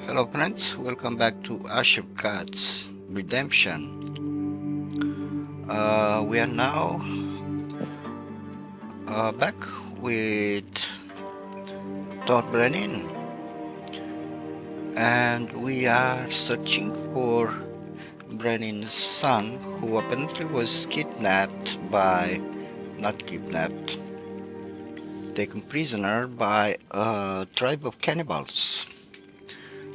Hello friends, welcome back to Ashokat's Redemption. We are now back with Thorn Brenin, and we are searching for Brenin's son, who apparently was kidnapped by, not kidnapped, taken prisoner by a tribe of cannibals.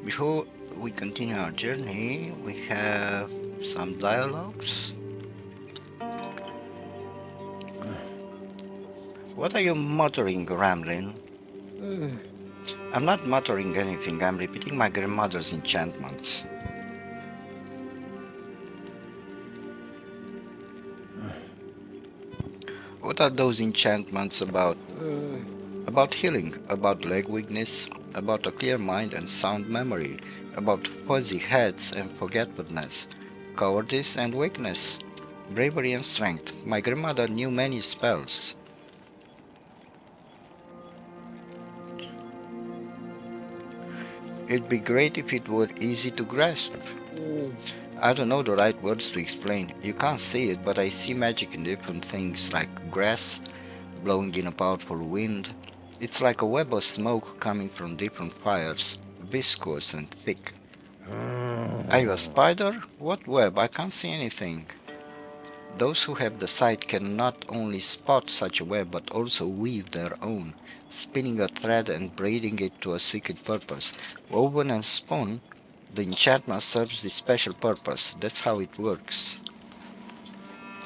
Before we continue our journey, we have some dialogues. What are you muttering, Ramlin? I'm not muttering anything, I'm repeating my grandmother's enchantments. What are those enchantments about? About healing, about leg weakness, about a clear mind and sound memory, about fuzzy heads and forgetfulness, cowardice and weakness, bravery and strength. My grandmother knew many spells. It'd be great if it were easy to grasp. I don't know the right words to explain. You can't see it, but I see magic in different things like grass blowing in a powerful wind. It's like a web of smoke coming from different fires, viscous and thick. Are you a spider? What web? I can't see anything. Those who have the sight can not only spot such a web but also weave their own, spinning a thread and braiding it to a secret purpose. Woven and spun, the enchantment serves this special purpose. That's how it works.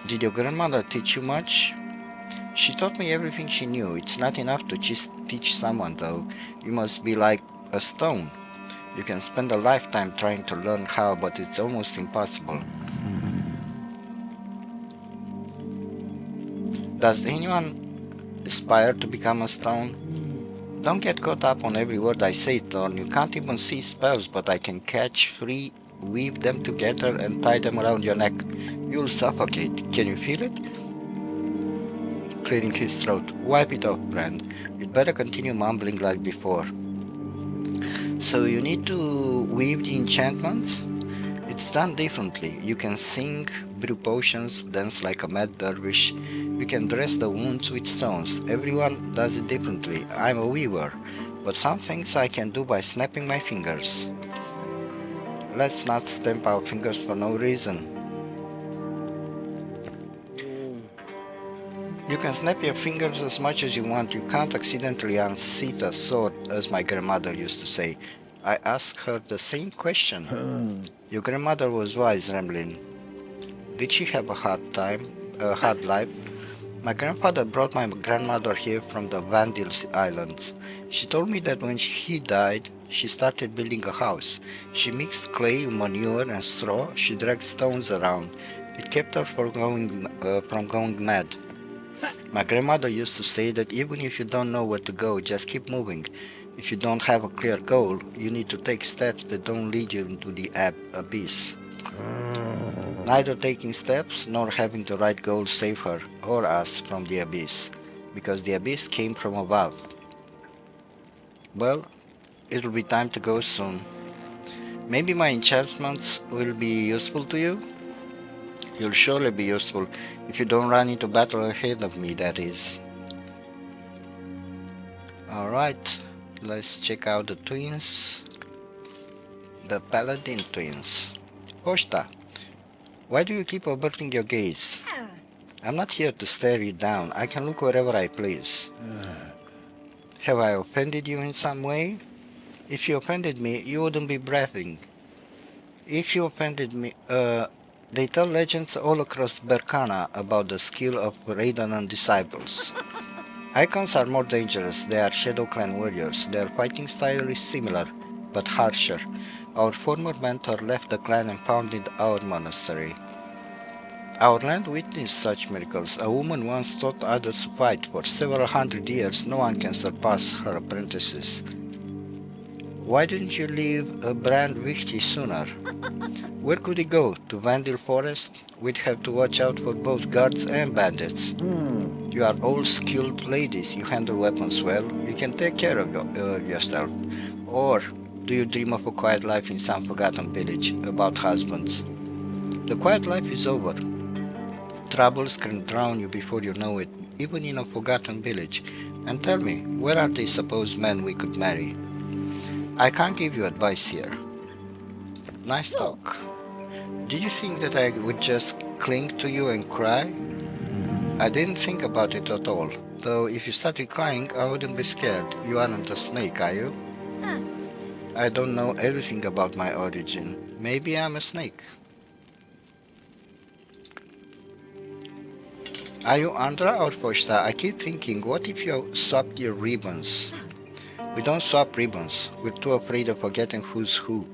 Did your grandmother teach you much? She taught me everything she knew. It's not enough to just teach someone, though. You must be like a stone. You can spend a lifetime trying to learn how, but it's almost impossible. Does anyone aspire to become a stone? Don't get caught up on every word I say, Thorn. You can't even see spells, but I can catch three, weave them together, and tie them around your neck. You'll suffocate. Can you feel it? Clearing his throat. Wipe it off, Brand. You'd better continue mumbling like before. So you need to weave the enchantments? It's done differently. You can sing, brew potions, dance like a mad dervish. You can dress the wounds with stones. Everyone does it differently. I'm a weaver, but some things I can do by snapping my fingers. Let's not stamp our fingers for no reason. You can snap your fingers as much as you want. You can't accidentally unseat a sword, as my grandmother used to say. I asked her the same question. Your grandmother was wise, Ramblin. Did she have a hard life? My grandfather brought my grandmother here from the Vandals Islands. She told me that when he died, she started building a house. She mixed clay, manure, and straw. She dragged stones around. It kept her from going mad. My grandmother used to say that even if you don't know where to go, just keep moving. If you don't have a clear goal, you need to take steps that don't lead you into the abyss. Neither taking steps nor having the right goal save her or us from the abyss, because the abyss came from above. Well, it'll be time to go soon. Maybe my enchantments will be useful to you? You'll surely be useful if you don't run into battle ahead of me, that is. Alright, let's check out the twins. The Paladin twins. Hoshta, why do you keep averting your gaze? I'm not here to stare you down. I can look wherever I please. Have I offended you in some way? If you offended me, you wouldn't be breathing. If you offended me, they tell legends all across Berkana about the skill of Raidanan disciples. Icons are more dangerous. They are Shadow Clan warriors. Their fighting style is similar, but harsher. Our former mentor left the clan and founded our monastery. Our land witnessed such miracles. A woman once taught others to fight. For several hundred years, no one can surpass her apprentices. Why didn't you leave Brand Wichty sooner? Where could he go? To Vandal Forest? We'd have to watch out for both guards and bandits. You are all skilled ladies. You handle weapons well. You can take care of yourself. Or Do you dream of a quiet life in some forgotten village about husbands? The quiet life is over. Troubles can drown you before you know it, even in a forgotten village. And tell me, where are these supposed men we could marry? I can't give you advice here. Nice talk. Did you think that I would just cling to you and cry? I didn't think about it at all. Though if you started crying, I wouldn't be scared. You aren't a snake, are you? I don't know everything about my origin. Maybe I'm a snake. Are you Andra or Fosta? I keep thinking, what if you swapped your ribbons? We don't swap ribbons. We're too afraid of forgetting who's who.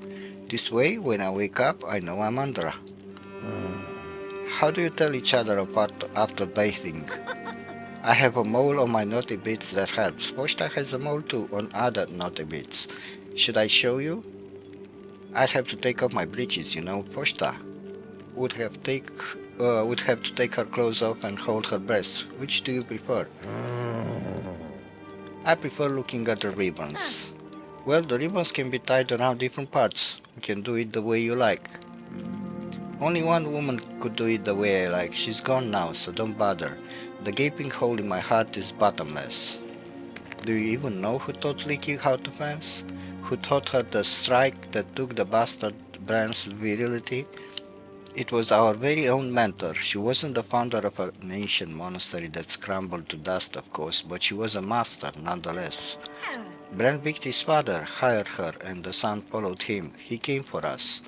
This way, when I wake up, I know I'm Andra. How do you tell each other apart after bathing? I have a mole on my naughty bits that helps. Fosta has a mole too on other naughty bits. Should I show you? I'd have to take off my breeches, you know. Fosta would have to take her clothes off and hold her breasts. Which do you prefer? I prefer looking at the ribbons. Well, the ribbons can be tied around different parts. You can do it the way you like. Only one woman could do it the way I like. She's gone now, so don't bother. The gaping hole in my heart is bottomless. Do you even know who taught Leaky how to fence? Who taught her the strike that took the bastard brand's virility? It was our very own mentor. She wasn't the founder of an ancient monastery that's crumbled to dust, of course, but she was a master nonetheless. Bran picked his father, hired her, and the son followed him. He came for us.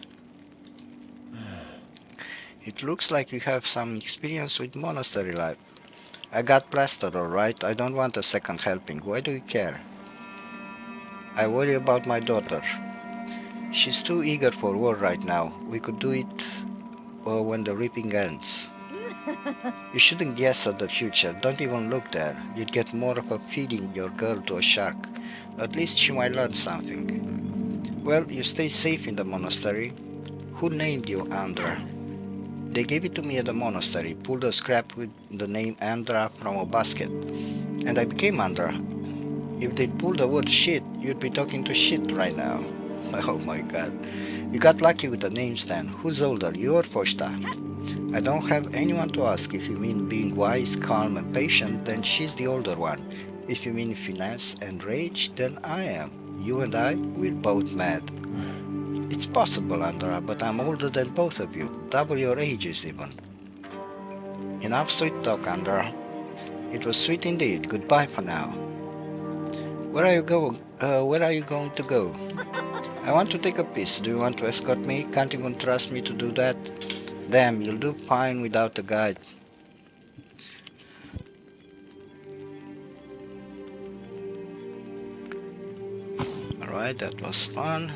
It looks like you have some experience with monastery life. I got plastered, alright. I don't want a second helping. Why do you care? I worry about my daughter. She's too eager for war right now. We could do it when the reaping ends. You shouldn't guess at the future. Don't even look there. You'd get more of a feeding your girl to a shark. At least she might learn something. Well, you stay safe in the monastery. Who named you Andra? They gave it to me at the monastery. Pulled a scrap with the name Andra from a basket. And I became Andra. If they'd pulled the word shit, you'd be talking to shit right now. Oh my god. You got lucky with the names then. Who's older, you or Fosta? I don't have anyone to ask. If you mean being wise, calm, and patient, then she's the older one. If you mean finesse and rage, then I am. You and I, we're both mad. It's possible, Andra, but I'm older than both of you, double your ages even. Enough sweet talk, Andra. It was sweet indeed. Goodbye for now. Where are you going? Where are you going to go? I want to take a piss. Do you want to escort me? Can't even trust me to do that. Damn, you'll do fine without a guide. Alright, that was fun.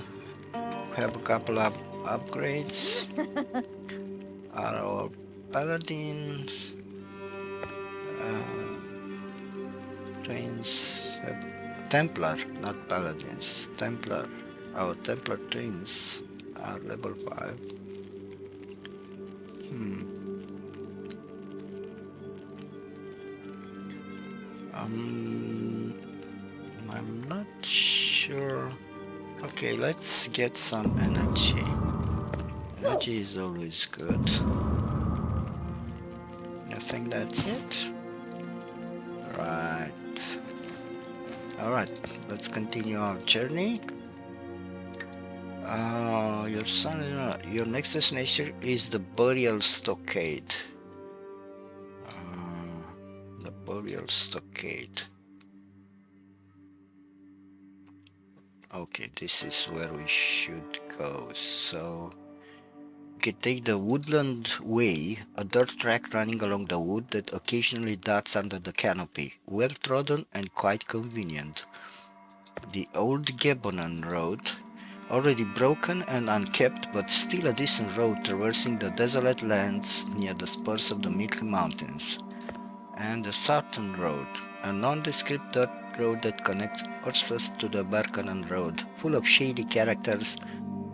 We have a couple of upgrades. Our paladin twins, Templar, not paladins, Templar. Our Templar twins are level 5. I'm not sure. Okay, let's get some energy. Energy is always good. I think that's it. Right. Alright, let's continue our journey. Your next destination is the Burial Stockade. The Burial Stockade. Okay, this is where we should go. So, you can take the Woodland Way, a dirt track running along the wood that occasionally darts under the canopy. Well trodden and quite convenient. The Old Gebonan Road, already broken and unkept, but still a decent road traversing the desolate lands near the spurs of the Milky Mountains. And the Southern Road, a nondescript dirt road that connects Ursus to the Barkanan Road, full of shady characters,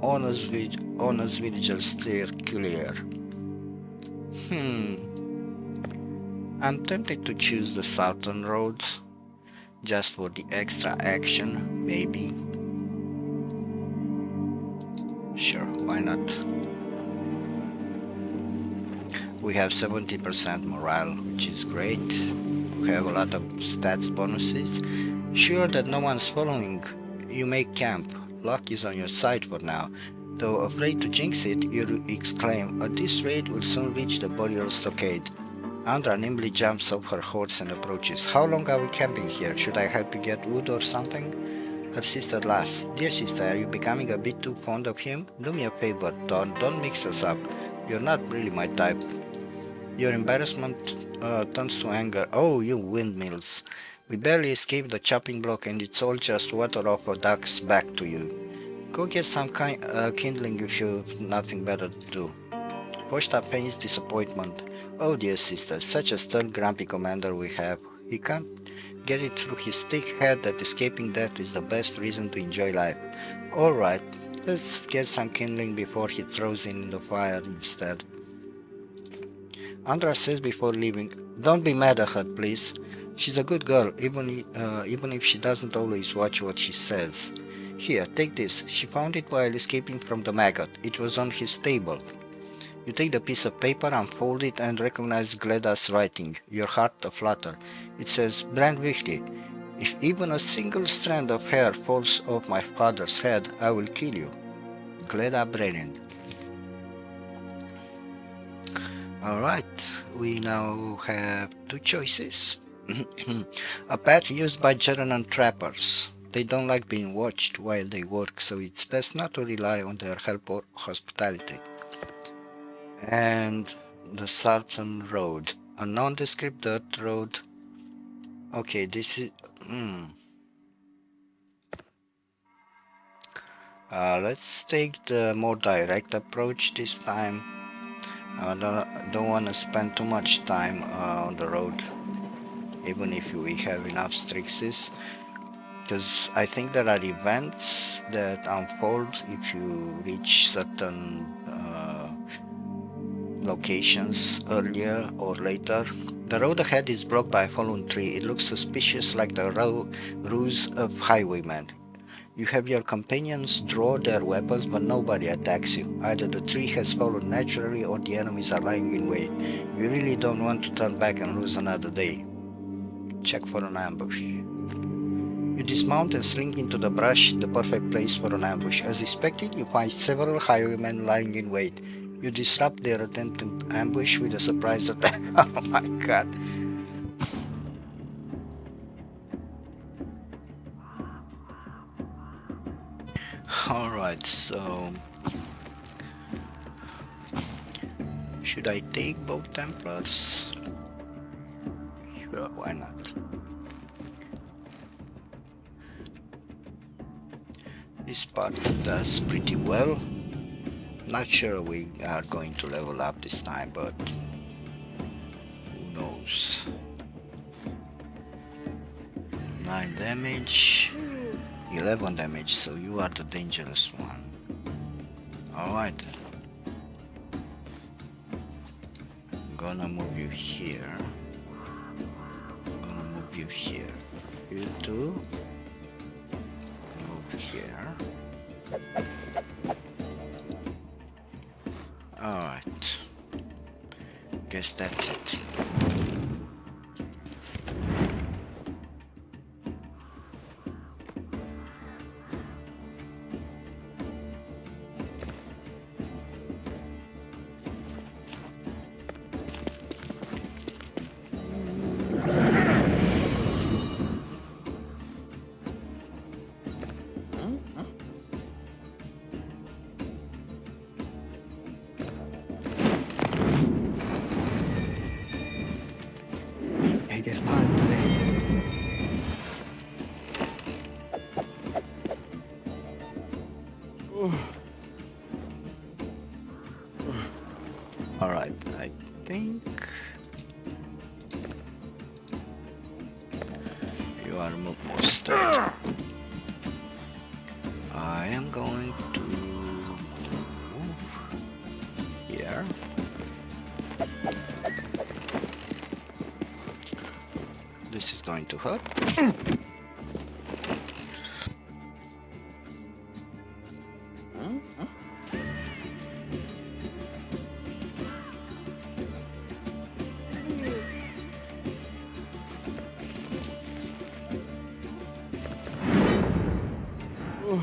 honest villagers steer clear. I'm tempted to choose the Southern Road, just for the extra action, maybe. not? We have 70% morale, which is great. We have a lot of stats bonuses. Sure that no one's following, you make camp. Luck is on your side for now. Though afraid to jinx it, you exclaim, at this rate we'll soon reach the bodyguard stockade. Andra nimbly jumps off her horse and approaches. How long are we camping here? Should I help you get wood or something? Her sister laughs. Dear sister, are you becoming a bit too fond of him? Do me a favor, don't mix us up. You're not really my type. Your embarrassment turns to anger. Oh, you windmills. We barely escaped the chopping block and it's all just water off a duck's back to you. Go get some kindling if you've nothing better to do. Posta pains disappointment. Oh dear sister, such a stern grumpy commander we have. He can't get it through his thick head that escaping death is the best reason to enjoy life. Alright, let's get some kindling before he throws in the fire instead. Andra says before leaving, don't be mad at her, please. She's a good girl, even if she doesn't always watch what she says. Here, take this. She found it while escaping from the maggot. It was on his table. You take the piece of paper, unfold it, and recognize Gleda's writing, your heart aflutter. It says, Brandwichty, if even a single strand of hair falls off my father's head, I will kill you. Gleda Brenin. Alright, we now have two choices. A path used by German trappers. They don't like being watched while they work, so it's best not to rely on their help or hospitality. And the Southern Road, a nondescript dirt road. Okay, this is... let's take the more direct approach this time. I don't want to spend too much time on the road, even if we have enough Strixes, because I think there are events that unfold if you reach certain locations earlier or later. The road ahead is blocked by a fallen tree. It looks suspicious, like the ruse of highwaymen. You have your companions draw their weapons, but nobody attacks you. Either the tree has fallen naturally or the enemies are lying in wait. You really don't want to turn back and lose another day. Check for an ambush. You dismount and slink into the brush, the perfect place for an ambush. As expected, you find several highwaymen lying in wait. You disrupt their attempted ambush with a surprise attack. Oh my god. Alright, so... should I take both Templars? Sure, why not? This part does pretty well. Not sure we are going to level up this time, but who knows. 9 damage, 11 damage, so you are the dangerous one. Alright then. I'm gonna move you here. I'm gonna move you here. You two. Move here. Alright. Guess that's it. Alright, I think you are more sturdy. I am going to move here. This is going to hurt. Hãy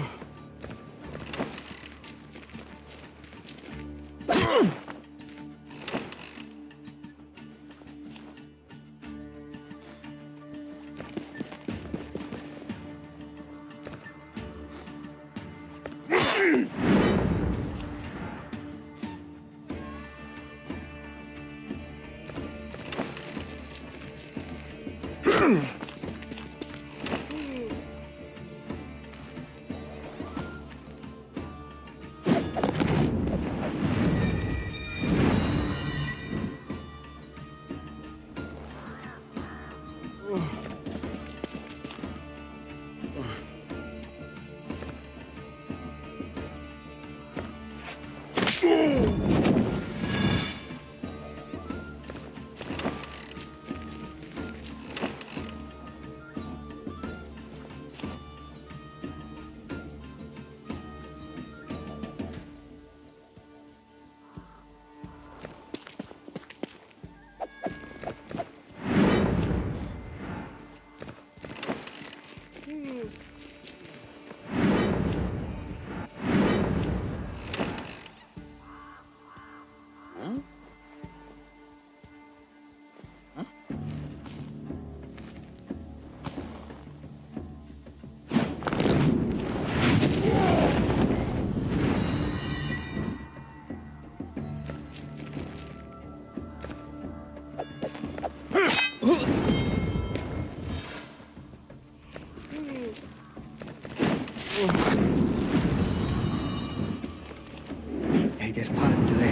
để phạt tôi.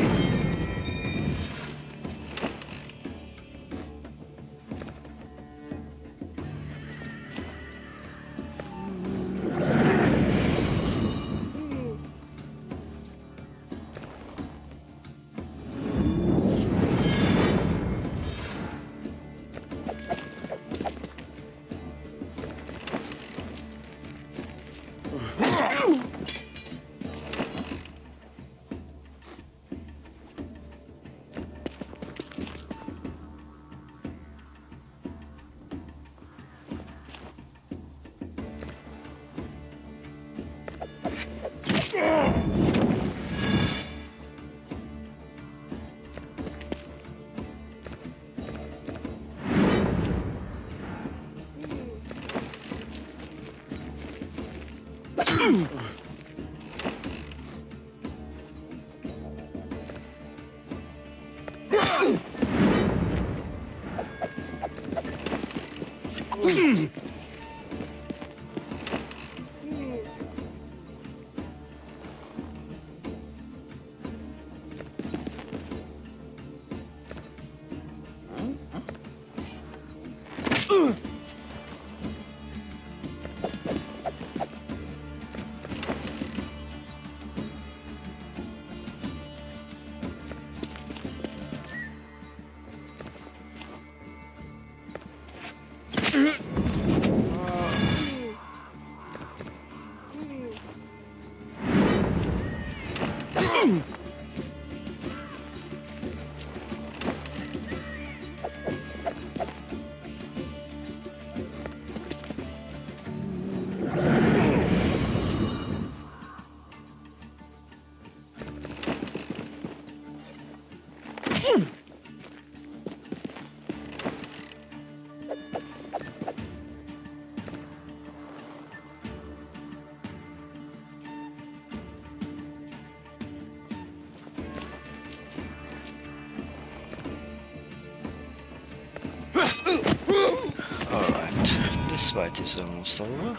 Alright, this fight is almost over.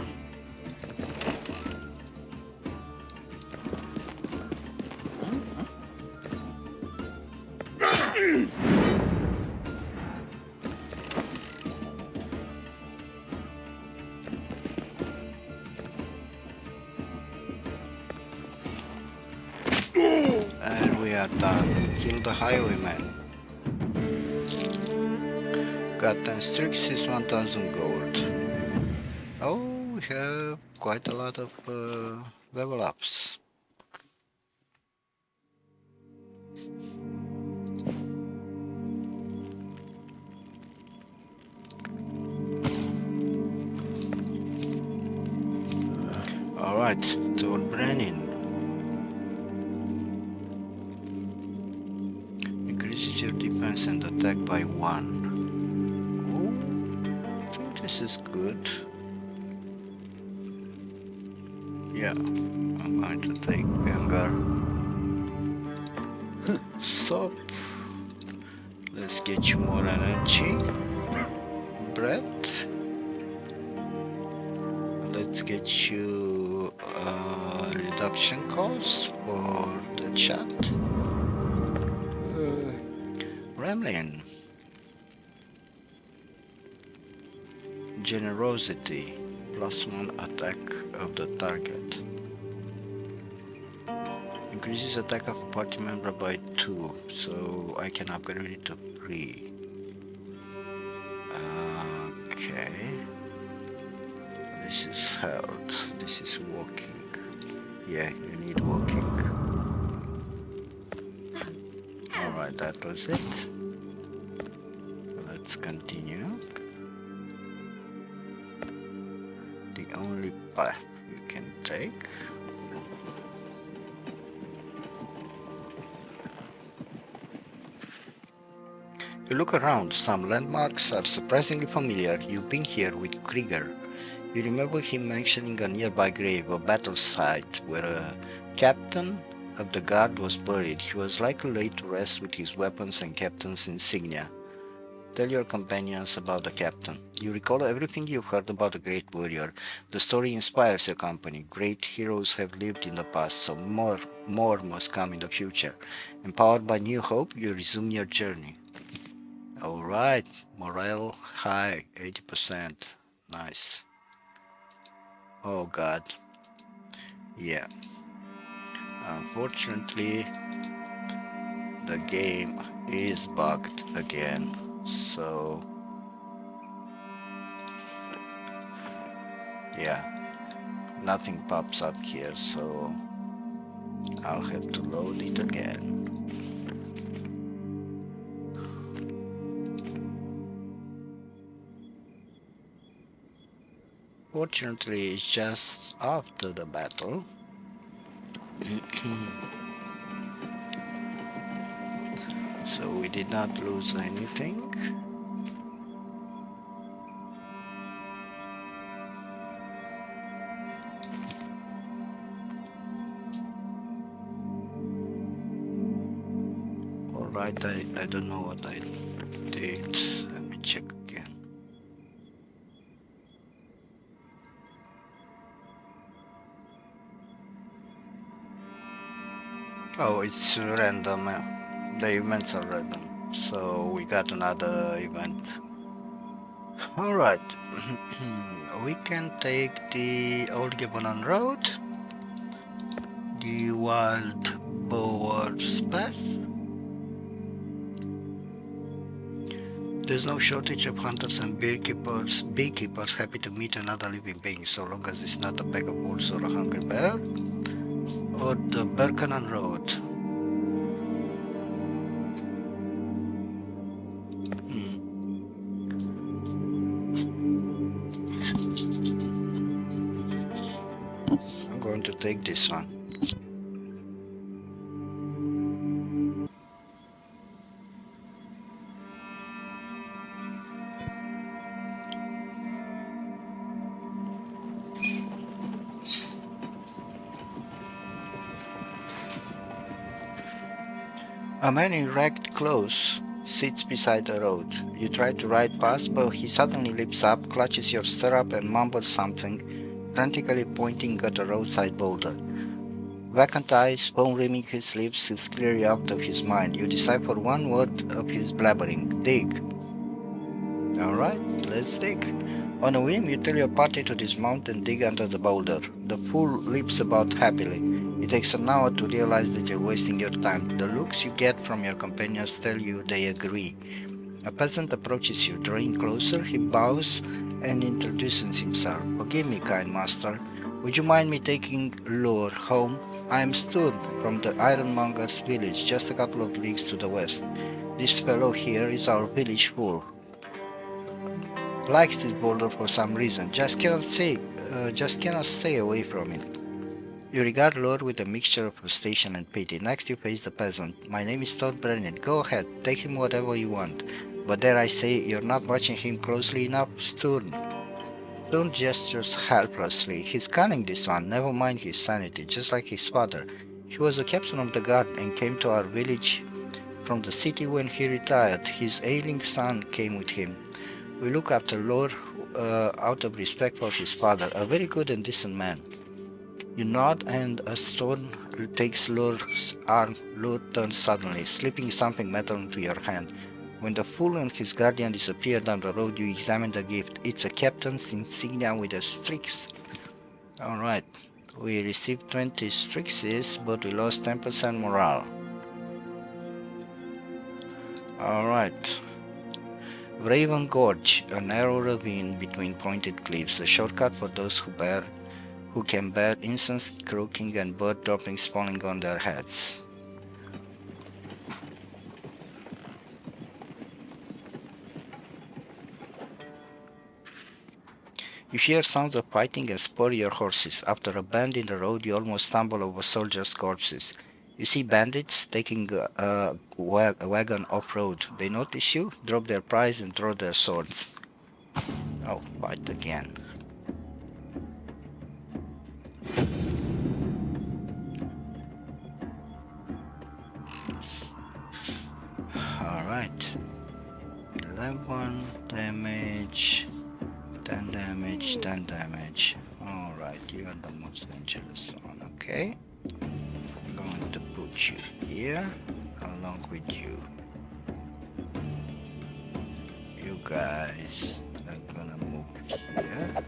And we are done. Kill the highwayman. Got 10 streaks is 1000 gold. Oh, we have quite a lot of level ups. Alright, Thorn Brenin. Increases your defense and attack by 1. Oh, I think this is good. Yeah, I'm going to take Vengar. Soap. Let's get you more energy. Breath. Let's get you reduction cost for the chat. Gremlin. Generosity. +1 attack of the target. Increases attack of party member by 2, so I can upgrade it to 3. Okay. This is health. This is walking. Yeah, you need walking. Alright, that was it. Let's continue. The only path you can take. You look around, some landmarks are surprisingly familiar. You've been here with Krieger. You remember him mentioning a nearby grave, a battle site, where a captain of the guard was buried. He was likely laid to rest with his weapons and captain's insignia. Tell your companions about the captain. You recall everything you've heard about the great warrior. The story inspires your company. Great heroes have lived in the past, so more must come in the future. Empowered by new hope, you resume your journey. Alright, morale high, 80%. Nice. Oh god. Yeah. Unfortunately, the game is bugged again. So, yeah. Nothing pops up here, so I'll have to load it again. Fortunately, it's just after the battle. So we did not lose anything. Alright, I don't know what I did. Let me check again. Oh, it's random. The events are random. So we got another event. Alright. We can take the Old Gabonon Road, the Wild Boar's Path. There's no shortage of hunters and beekeepers happy to meet another living being, so long as it's not a pack of wolves or a hungry bear. Or the Berkanan Road. I'm going to take this one. A man in ragged clothes sits beside the road. You try to ride past, but he suddenly leaps up, clutches your stirrup and mumbles something, frantically pointing at a roadside boulder. Vacant eyes, bone rimming his lips, is clearly out of his mind. You decipher one word of his blabbering. Dig. Alright, let's dig. On a whim, you tell your party to dismount and dig under the boulder. The fool leaps about happily. It takes an hour to realize that you're wasting your time. The looks you get from your companions tell you they agree. A peasant approaches you. Drawing closer, he bows and introduces himself. Forgive me, kind master. Would you mind me taking Lure home? I am Stud from the Ironmonger's village, just a couple of leagues to the west. This fellow here is our village fool. Likes this boulder for some reason, just cannot say just cannot stay away from it. You regard Lord with a mixture of frustration and pity. Next you face the peasant. My name is Thorn Brenin. Go ahead, take him whatever you want. But dare I say, you're not watching him closely enough, Sturm. Sturm gestures helplessly. He's cunning, this one, never mind his sanity, just like his father. He was a captain of the guard and came to our village from the city when he retired. His ailing son came with him. We look after Lord out of respect for his father, a very good and decent man. You nod and a stone takes Lord's arm. Lord turns suddenly, slipping something metal into your hand. When the fool and his guardian disappear down the road, you examine the gift. It's a captain's insignia with a strix. Alright, we received 20 strixes, but we lost 10% morale. Alright. Raven Gorge, a narrow ravine between pointed cliffs, a shortcut for those who can bear incense croaking and bird droppings falling on their heads. You hear sounds of fighting and spur your horses. After a bend in the road, you almost stumble over soldiers' corpses. You see bandits taking a wagon off-road. They notice you, drop their prize and throw their swords. Oh, fight again. Alright. 11 damage, 10 damage, 10 damage. Alright, you are the most dangerous one, okay? I'm going to put you here, along with you. You guys are gonna move here.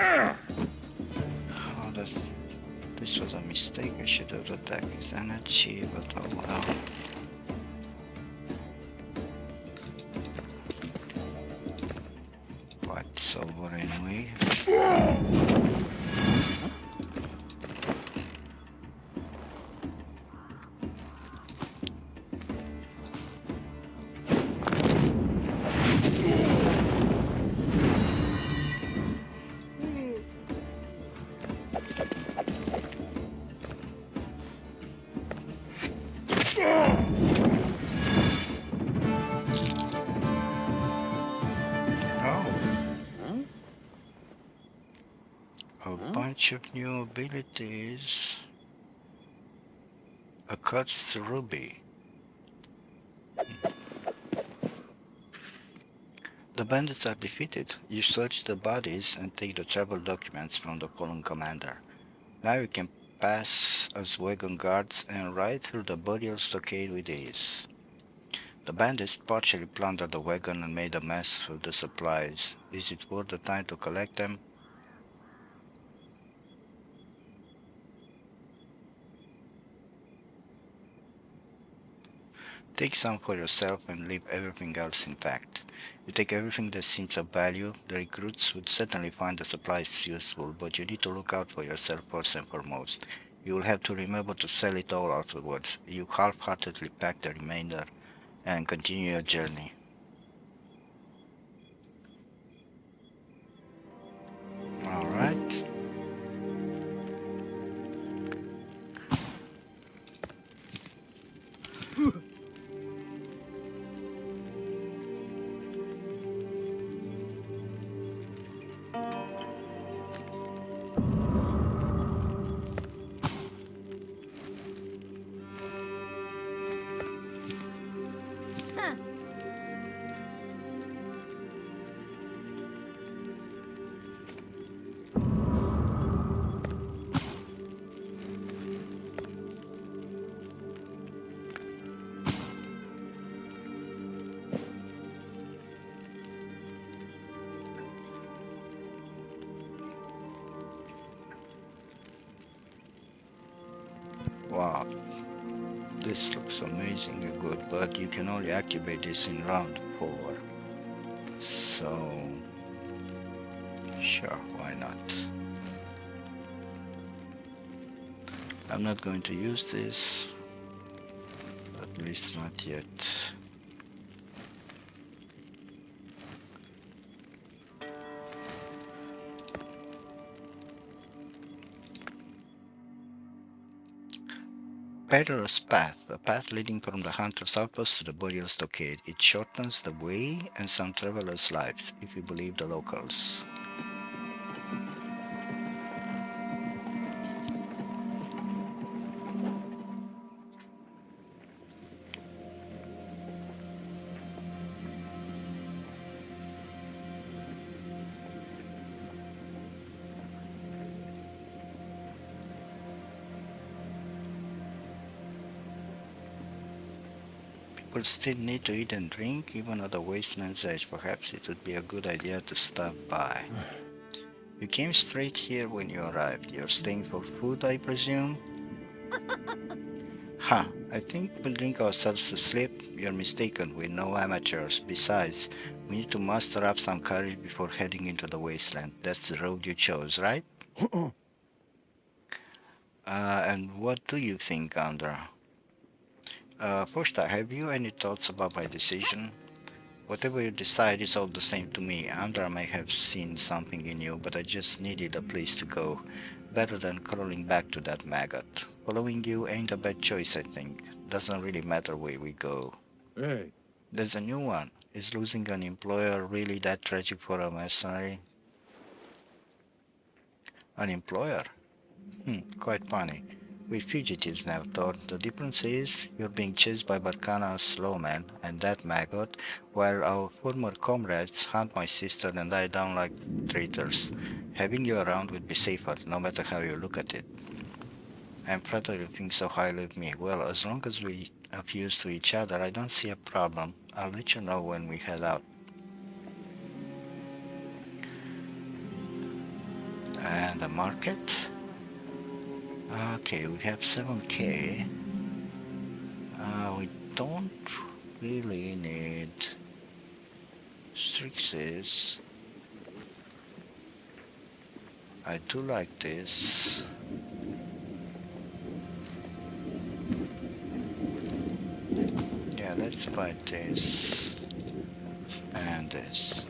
Oh, this was a mistake. I should have attacked his energy, but oh well. Fight's over anyway. Oh, a bunch of new abilities. A cuts ruby. The bandits are defeated. You search the bodies and take the travel documents from the fallen commander. Now you can pass as wagon guards and ride through the burial stockade with ease. The bandits partially plundered the wagon and made a mess of the supplies. Is it worth the time to collect them? Take some for yourself and leave everything else intact. You take everything that seems of value, the recruits would certainly find the supplies useful, but you need to look out for yourself first and foremost. You will have to remember to sell it all afterwards. You half-heartedly pack the remainder and continue your journey. Alright. Wow, this looks amazingly good, but you can only activate this in round 4. So, sure, why not? I'm not going to use this, at least not yet. Peddler's Path, a path leading from the Hunter's Outpost to the Burial Stockade. It shortens the way and some travelers' lives, if you believe the locals. People still need to eat and drink, even at the Wasteland's edge. Perhaps it would be a good idea to stop by. You came straight here when you arrived. You're staying for food, I presume? Huh, I think we'll drink ourselves to sleep. You're mistaken, we're no amateurs. Besides, we need to muster up some courage before heading into the Wasteland. That's the road you chose, right? And what do you think, Andra? First, have you any thoughts about my decision? Whatever you decide, it's all the same to me. Andra may have seen something in you, but I just needed a place to go. Better than crawling back to that maggot. Following you ain't a bad choice, I think. Doesn't really matter where we go. Hey. There's a new one. Is losing an employer really that tragic for a mercenary? An employer? Quite funny. We're fugitives now, Thor. The difference is you're being chased by Barkana's slowman and that maggot, while our former comrades hunt my sister and I down like traitors. Having you around would be safer, no matter how you look at it. I'm flattered you think so highly of me. Well, as long as we are fused to each other, I don't see a problem. I'll let you know when we head out. And the market? Okay, we have 7k. We don't really need Strixes. I do like this. Yeah, let's buy this and this.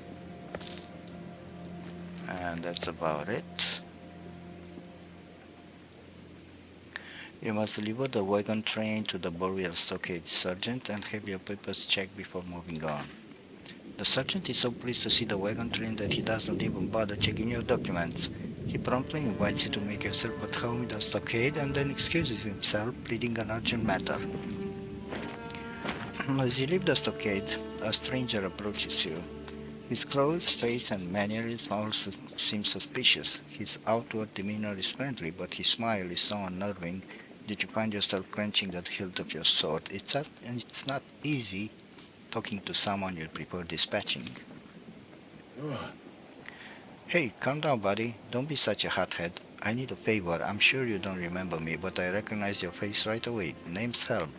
And that's about it. You must deliver the wagon train to the burial stockade, Sergeant, and have your papers checked before moving on. The sergeant is so pleased to see the wagon train that he doesn't even bother checking your documents. He promptly invites you to make yourself at home in the stockade and then excuses himself, pleading an urgent matter. As you leave the stockade, a stranger approaches you. His clothes, face, and mannerism all seem suspicious. His outward demeanor is friendly, but his smile is so unnerving that you find yourself clenching the hilt of your sword. It's not easy talking to someone you prefer dispatching. Hey, calm down, buddy. Don't be such a hothead. I need a favor. I'm sure you don't remember me, but I recognize your face right away. Name's Helm.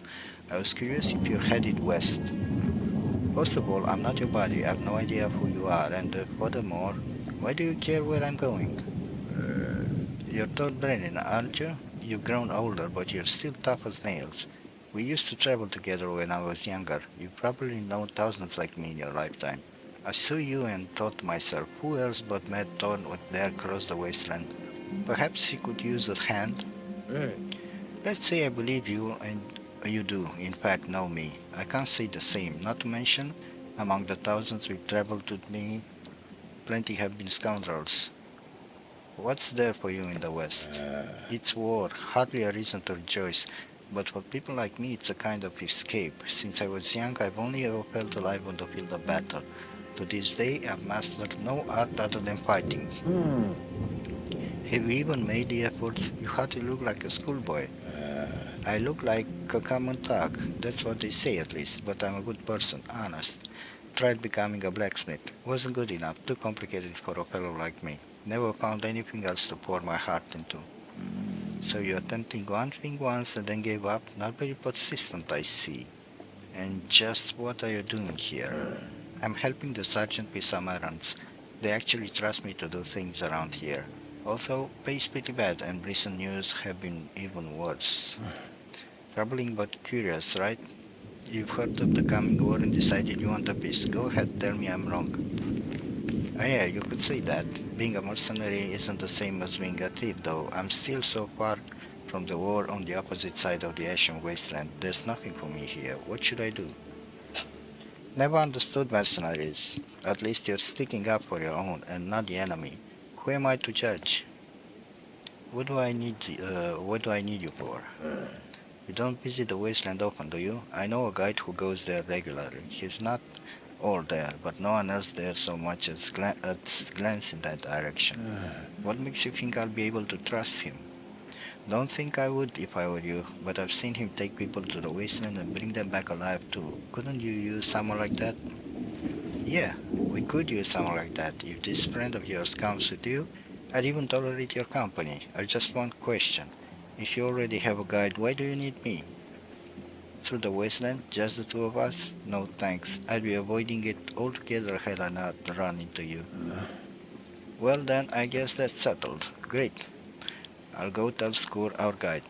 I was curious if you're headed west. First of all, I'm not your buddy. I have no idea who you are, and furthermore, why do you care where I'm going? You're Thorn Brenin, aren't you? You've grown older, but you're still tough as nails. We used to travel together when I was younger. You've probably known thousands like me in your lifetime. I saw you and thought to myself, who else but Matt Thorn would dare cross the wasteland? Perhaps he could use a hand. Hey. Let's say I believe you and you do, in fact, know me. I can't say the same, not to mention, among the thousands we've traveled with me, plenty have been scoundrels. What's there for you in the West? It's war, hardly a reason to rejoice, but for people like me, it's a kind of escape. Since I was young, I've only ever felt alive on the field of battle. To this day, I've mastered no art other than fighting. Have you even made the effort? You hardly look like a schoolboy. I look like a common thug. That's what they say at least, but I'm a good person, honest. Tried becoming a blacksmith. Wasn't good enough, too complicated for a fellow like me. Never found anything else to pour my heart into. So you're attempting one thing once and then gave up? Not very persistent, I see. And just what are you doing here? I'm helping the sergeant with some errands. They actually trust me to do things around here. Although pays pretty bad and recent news have been even worse. Troubling but curious, right? You've heard of the coming war and decided you want a peace. Go ahead, tell me I'm wrong. Oh yeah, you could say that. Being a mercenary isn't the same as being a thief, though. I'm still so far from the war on the opposite side of the Ashen Wasteland. There's nothing for me here. What should I do? Never understood mercenaries. At least you're sticking up for your own and not the enemy. Who am I to judge? What do I need you for? You don't visit the wasteland often, do you? I know a guide who goes there regularly. He's not all there, but no one else there so much as glance in that direction. What makes you think I'll be able to trust him? Don't think I would if I were you, but I've seen him take people to the wasteland and bring them back alive too. Couldn't you use someone like that? Yeah, we could use someone like that. If this friend of yours comes with you, I'd even tolerate your company. I just one question. If you already have a guide, why do you need me? Through the wasteland, just the two of us? No thanks. I'd be avoiding it altogether had I not run into you. Well then, I guess that's settled. Great. I'll go tell Score our guide.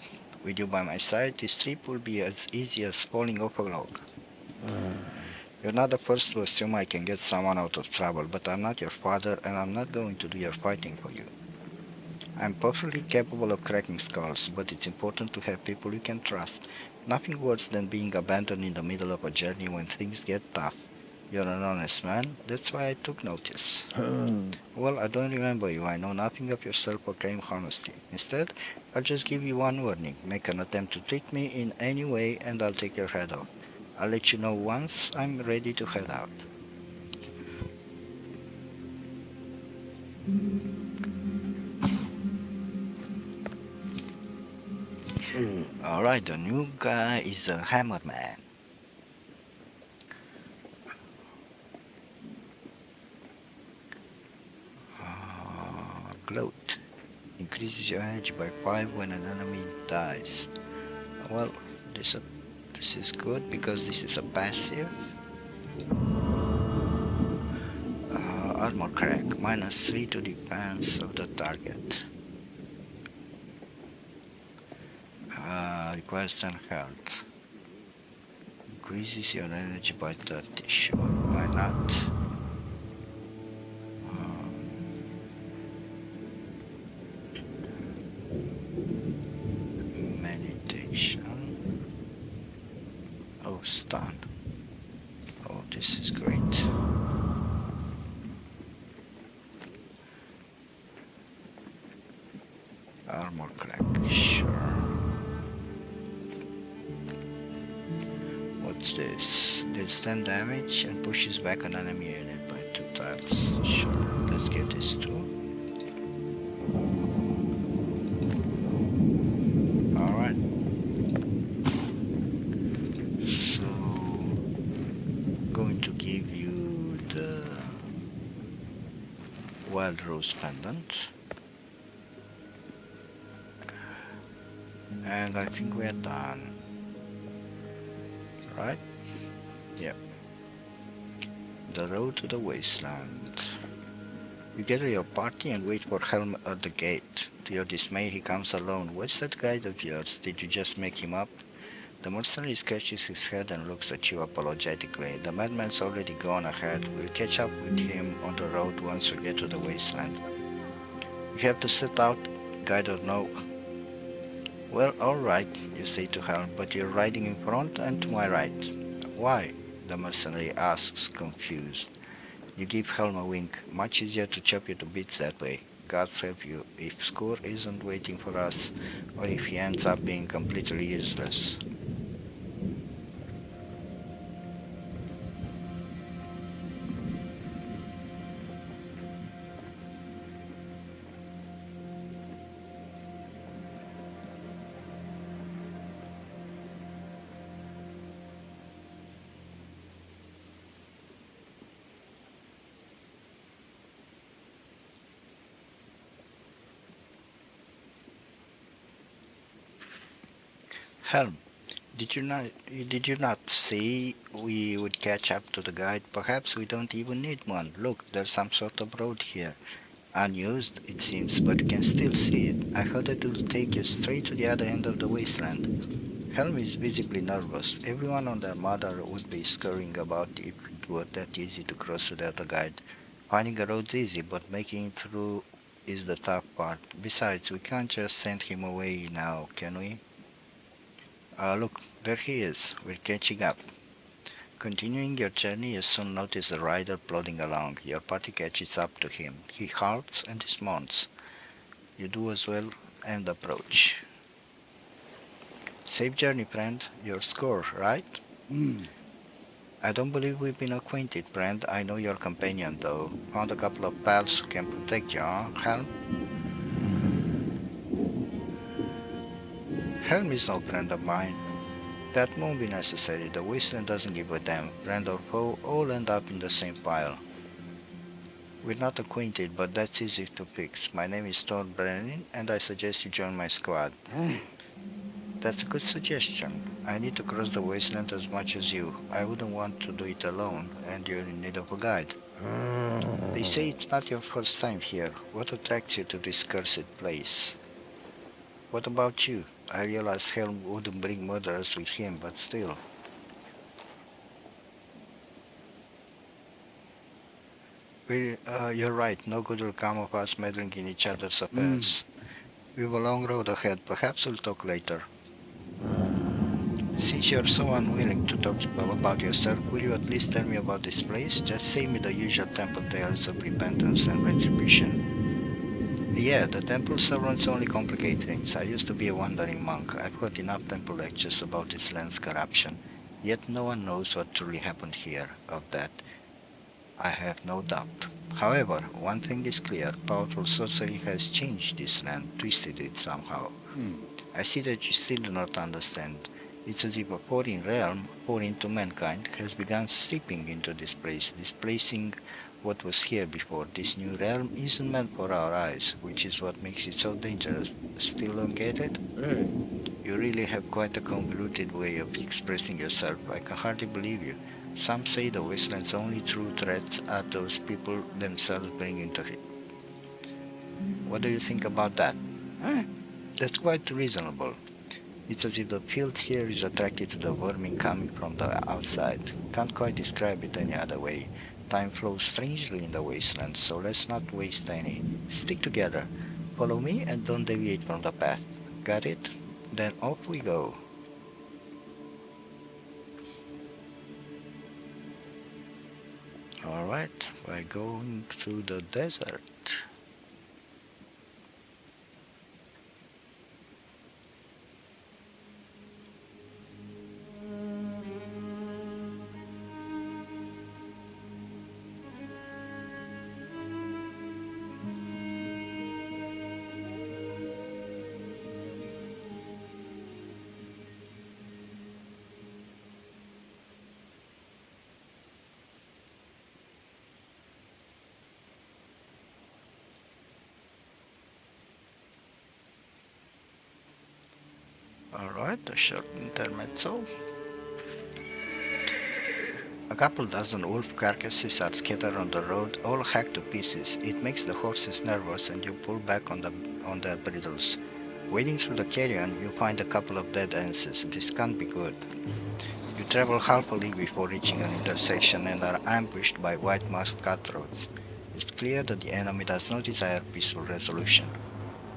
With you by my side, this trip will be as easy as falling off a log. You're not the first to assume I can get someone out of trouble, but I'm not your father, and I'm not going to do your fighting for you. I'm perfectly capable of cracking skulls, but it's important to have people you can trust. Nothing worse than being abandoned in the middle of a journey when things get tough. You're an honest man, that's why I took notice. Well, I don't remember you. I know nothing of your self-proclaimed honesty. Instead, I'll just give you one warning. Make an attempt to trick me in any way, and I'll take your head off. I'll let you know once I'm ready to head out. Alright, the new guy is a hammerman. Gloat. Increases your energy by 5 when an enemy dies. Well, this, this is good because this is a passive. Armor crack, -3 to defense of the target. Requires 10 health. Increases your energy by 30. Sure, why not? Meditation. Oh, stun. Oh, this is great. Armor crack, sure. What's this? Deals 10 damage and pushes back an enemy unit by 2 tiles. Sure, let's get this too. Alright. So, going to give you the Wild Rose Pendant. And I think we're done. Right? Yep. The road to the Wasteland. You gather your party and wait for Helm at the gate. To your dismay, he comes alone. What's that guide of yours? Did you just make him up? The mercenary scratches his head and looks at you apologetically. The madman's already gone ahead. We'll catch up with him on the road once we get to the Wasteland. We have to set out, guide or no. Well, alright, you say to Helm, but you're riding in front and to my right. Why? The mercenary asks, confused. You give Helm a wink. Much easier to chop you to bits that way. Gods help you if Score isn't waiting for us, or if he ends up being completely useless. Helm, did you not say we would catch up to the guide? Perhaps we don't even need one. Look, there's some sort of road here. Unused, it seems, but you can still see it. I heard it will take you straight to the other end of the wasteland. Helm is visibly nervous. Everyone on the Armada would be scurrying about if it were that easy to cross without a guide. Finding a road's easy, but making it through is the tough part. Besides, we can't just send him away now, can we? Look, there he is. We're catching up. Continuing your journey, you soon notice a rider plodding along. Your party catches up to him. He halts and dismounts. You do as well and approach. Safe journey, friend. Your Score, right? I don't believe we've been acquainted, friend. I know your companion, though. Found a couple of pals who can protect you, huh, Helm? Helm is no friend of mine. That won't be necessary. The Wasteland doesn't give a damn. Friend or foe all end up in the same pile. We're not acquainted, but that's easy to fix. My name is Thorn Brenin, and I suggest you join my squad. That's a good suggestion. I need to cross the wasteland as much as you. I wouldn't want to do it alone, and you're in need of a guide. They say it's not your first time here. What attracts you to this cursed place? What about you? I realize Helm wouldn't bring murderers with him, but still. You're right. No good will come of us meddling in each other's Mm. affairs. We have a long road ahead. Perhaps we'll talk later. Since you're so unwilling to talk about yourself, will you at least tell me about this place? Just say me the usual temple tales of repentance and retribution. Yeah, the temple servants only complicate things. I used to be a wandering monk. I've heard enough temple lectures about this land's corruption. Yet no one knows what truly happened here. Of that, I have no doubt. However, one thing is clear. Powerful sorcery has changed this land, twisted it somehow. I see that you still do not understand. It's as if a foreign realm, foreign to mankind, has begun seeping into this place, displacing what was here before. This new realm isn't meant for our eyes, which is what makes it so dangerous. Still don't get it? You really have quite a convoluted way of expressing yourself. I can hardly believe you. Some say the Wasteland's only true threats are those people themselves bring into it. What do you think about that? That's quite reasonable. It's as if the field here is attracted to the vermin coming from the outside. Can't quite describe it any other way. Time flows strangely in the wasteland, so let's not waste any. Stick together. Follow me and don't deviate from the path. Got it? Then off we go. Alright, we're going through the desert. Alright, a short intermezzo. A couple dozen wolf carcasses are scattered on the road, all hacked to pieces. It makes the horses nervous and you pull back on their bridles. Wading through the canyon, you find a couple of dead anses. This can't be good. You travel half a league before reaching an intersection and are ambushed by white-masked cutthroats. It's clear that the enemy does not desire peaceful resolution.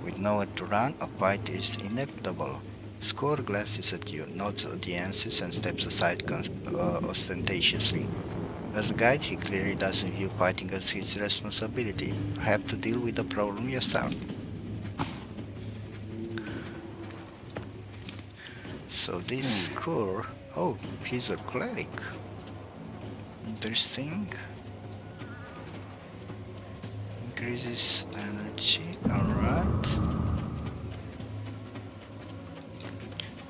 With nowhere to run, a fight is inevitable. Score glances at you, nods the answers, and steps aside ostentatiously. As a guide, he clearly doesn't view fighting as his responsibility. You have to deal with the problem yourself. So this score... Oh, he's a cleric. Interesting. Increases energy, alright.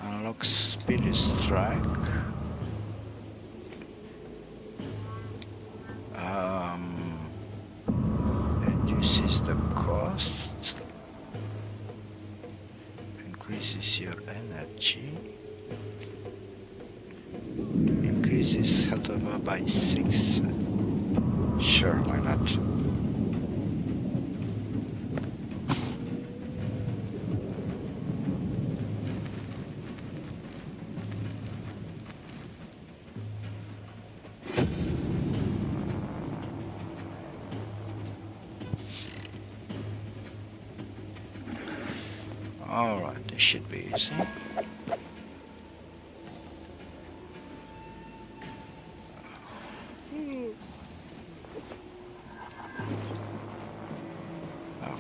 Unlocks Spirit Strike. Reduces the cost. Increases your energy. Increases health level by 6. Sure, why not? Alright, this should be easy.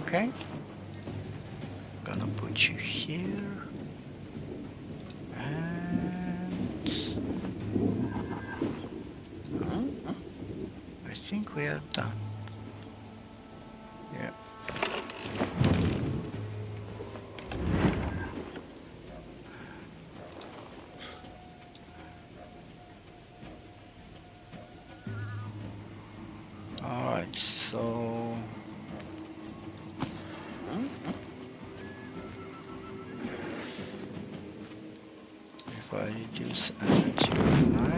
Okay. Gonna put you here. And I think we are done. Yeah. Alright, so if I reduce energy by 9,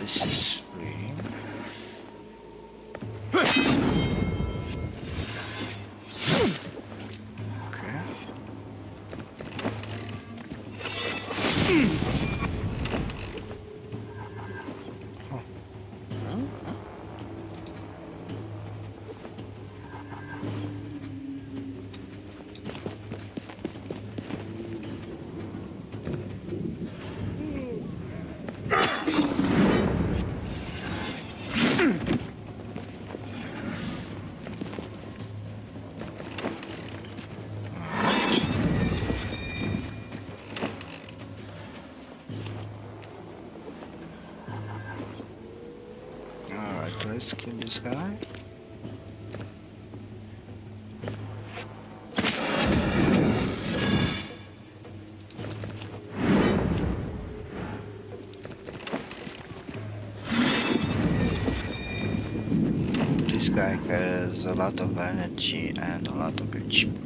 this is free. Okay. Alright, let's kill this guy. This guy has a lot of energy and a lot of HP.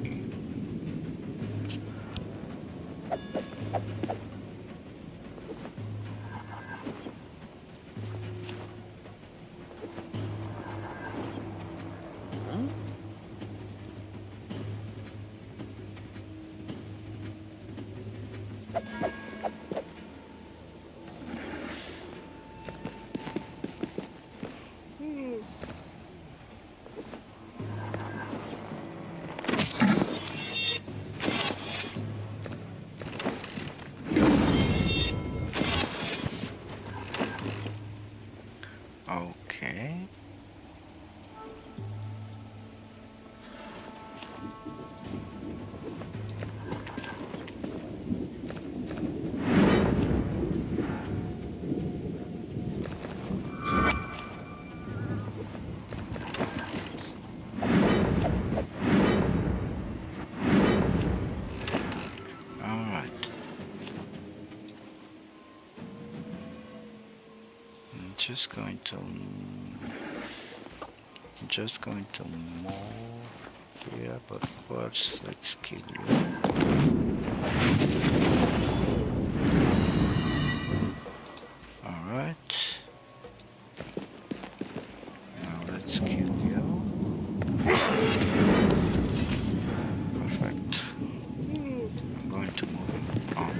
Okay. Alright. I'm just going to move here, but first let's kill you. Alright. Now let's kill you. Perfect. I'm going to move him out.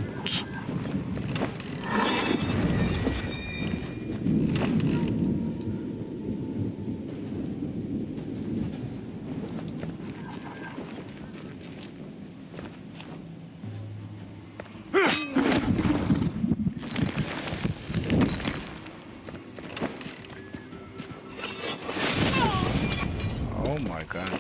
Oh my god.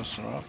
closer up.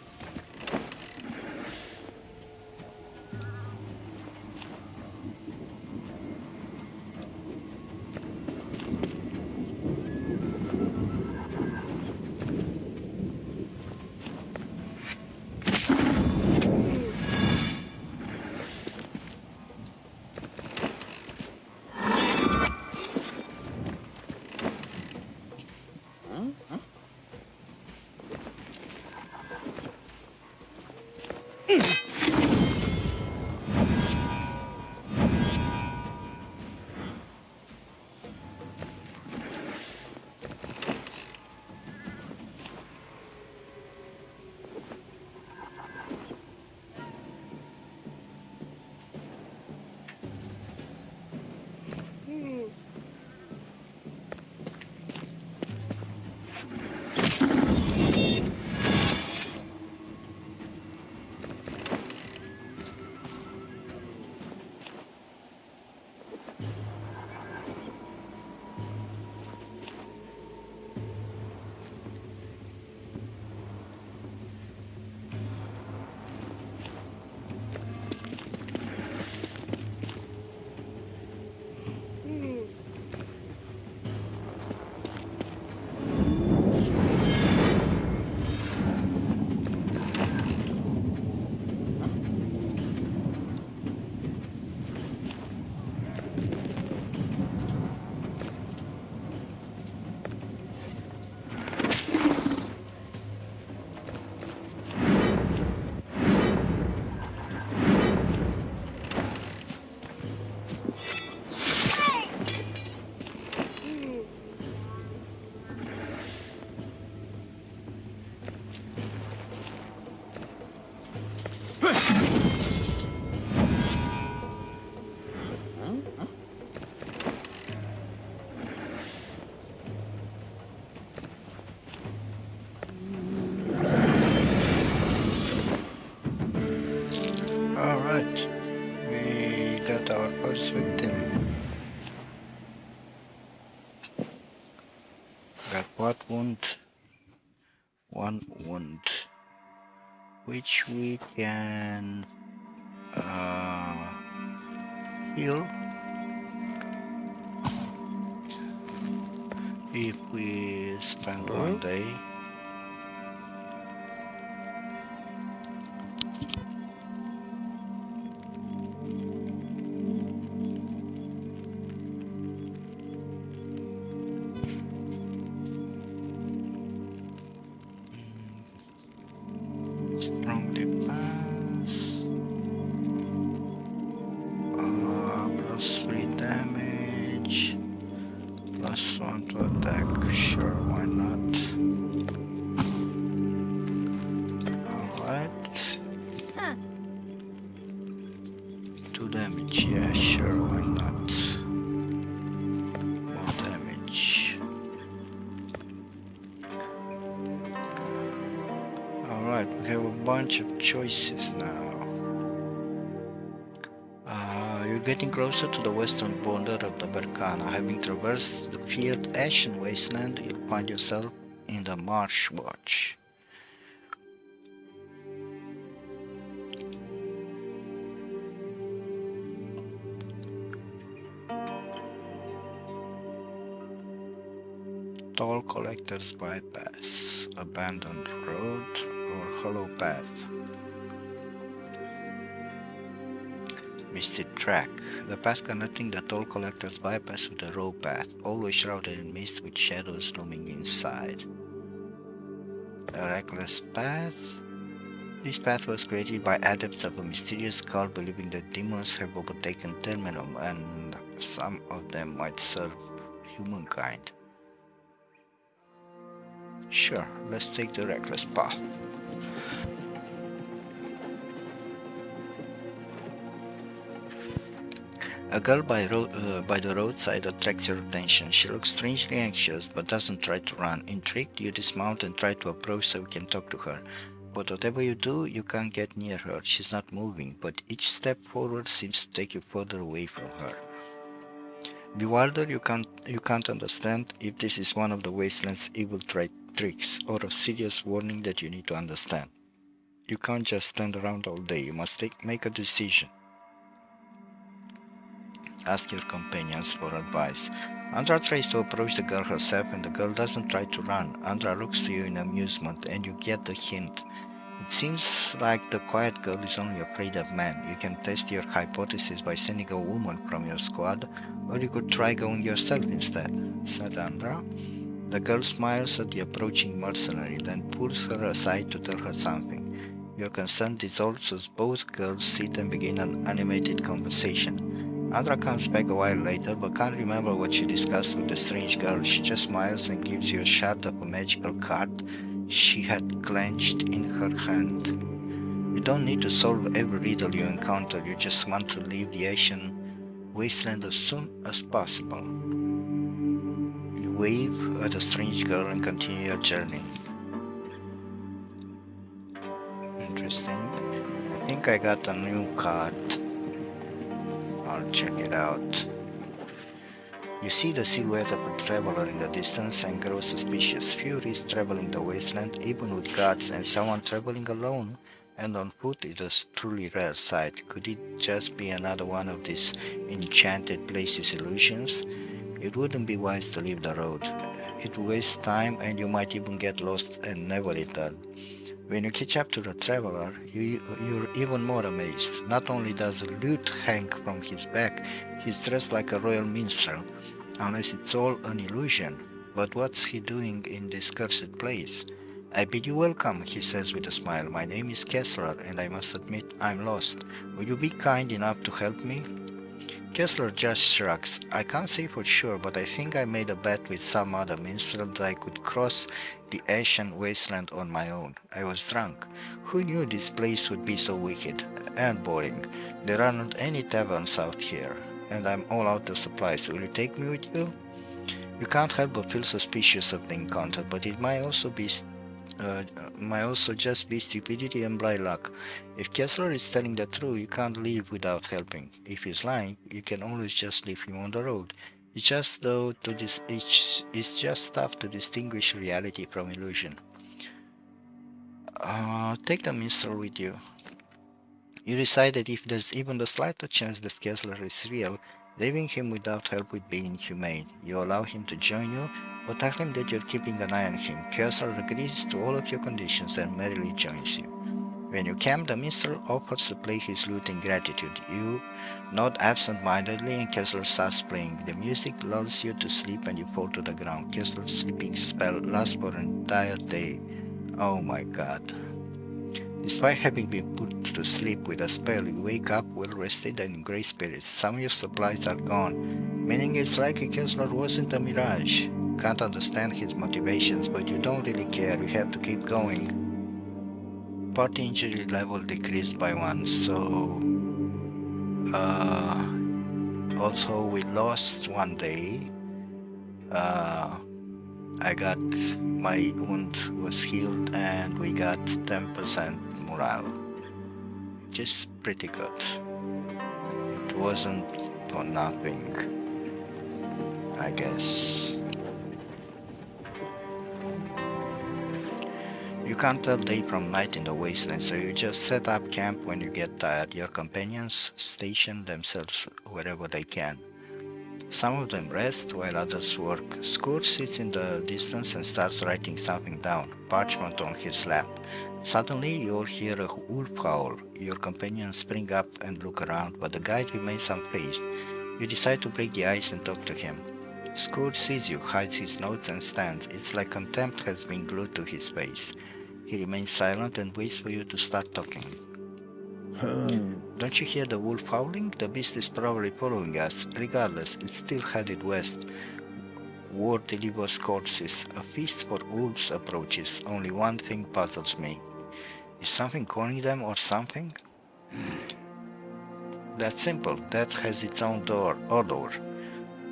Alright, we got our first victim. Got what wound? One wound, which we can heal if we spend one day. Strong defense. Plus 3 damage. Plus 1 to attack. Sure, why not? Alright. 2 damage. Yeah, sure, why not? More damage. Alright, we have a bunch of choices now. You're getting closer to the western border of the Berkana. Having traversed the feared Ashen Wasteland, you'll find yourself in the Marsh Watch. Toll Collector's Bypass, Abandoned Road, or Hollow Path. Misted Track, the path connecting the Toll Collector's Bypass with the Row Path, always shrouded in mist with shadows looming inside. A Reckless Path. This path was created by adepts of a mysterious cult believing that demons have overtaken Terminum and some of them might serve humankind. Sure, let's take the Reckless Path. A girl by the roadside attracts your attention. She looks strangely anxious but doesn't try to run. Intrigued, you dismount and try to approach so you can talk to her. But whatever you do, you can't get near her. She's not moving, but each step forward seems to take you further away from her. Bewildered, you can't understand if this is one of the Wasteland's evil tricks or a serious warning that you need to understand. You can't just stand around all day. You must make a decision. Ask your companions for advice. Andra tries to approach the girl herself and the girl doesn't try to run. Andra looks to you in amusement and you get the hint. It seems like the quiet girl is only afraid of men. You can test your hypothesis by sending a woman from your squad, or you could try going yourself instead, said Andra. The girl smiles at the approaching mercenary, then pulls her aside to tell her something. Your concern dissolves as both girls sit and begin an animated conversation. Andra comes back a while later, but can't remember what she discussed with the strange girl. She just smiles and gives you a shot of a magical card she had clenched in her hand. You don't need to solve every riddle you encounter, you just want to leave the Asian wasteland as soon as possible. You wave at the strange girl and continue your journey. Interesting. I think I got a new card. I'll check it out. You see the silhouette of a traveler in the distance and grow suspicious. Furies traveling the wasteland, even with guards, and someone traveling alone and on foot is a truly rare sight. Could it just be another one of these enchanted places illusions? It wouldn't be wise to leave the road. It wastes time and you might even get lost and never return. When you catch up to the traveler, you're even more amazed. Not only does a lute hang from his back, he's dressed like a royal minstrel, unless it's all an illusion. But what's he doing in this cursed place? I bid you welcome, he says with a smile. My name is Kessler, and I must admit I'm lost. Will you be kind enough to help me? Kessler just shrugs. I can't say for sure, but I think I made a bet with some other minstrel that I could cross the Asian wasteland on my own. I was drunk. Who knew this place would be so wicked and boring? There aren't any taverns out here, and I'm all out of supplies. Will you take me with you? You can't help but feel suspicious of the encounter, but it might also just be stupidity and blind luck. If Kessler is telling the truth, you can't leave without helping. If he's lying, you can always just leave him on the road. It's just tough to distinguish reality from illusion. Take the minstrel with you. You decide that if there's even the slightest chance that Kessler is real, leaving him without help would be inhumane. You allow him to join you, but tell him that you're keeping an eye on him. Kessler agrees to all of your conditions and merrily joins you. When you camp, the minstrel offers to play his lute in gratitude. You nod absent-mindedly and Kessler starts playing. The music lulls you to sleep and you fall to the ground. Kessler's sleeping spell lasts for an entire day. Oh my god. Despite having been put to sleep with a spell, you wake up well rested and in great spirits. Some of your supplies are gone, meaning it's likely Kessler wasn't a mirage. You can't understand his motivations, but you don't really care. You have to keep going. Party injury level decreased by 1, so also we lost 1 day. I got my wound was healed and we got 10% morale, which is pretty good. It wasn't for nothing, I guess. You can't tell day from night in the wasteland, so you just set up camp when you get tired. Your companions station themselves wherever they can. Some of them rest while others work. Scourge sits in the distance and starts writing something down, parchment on his lap. Suddenly you all hear a wolf howl. Your companions spring up and look around, but the guide remains unfazed. You decide to break the ice and talk to him. Scourge sees you, hides his notes and stands. It's like contempt has been glued to his face. He remains silent and waits for you to start talking. Don't you hear the wolf howling? The beast is probably following us. Regardless, it's still headed west. War delivers corpses. A feast for wolves approaches. Only one thing puzzles me. Is something calling them or something? That's simple. Death has its own odor.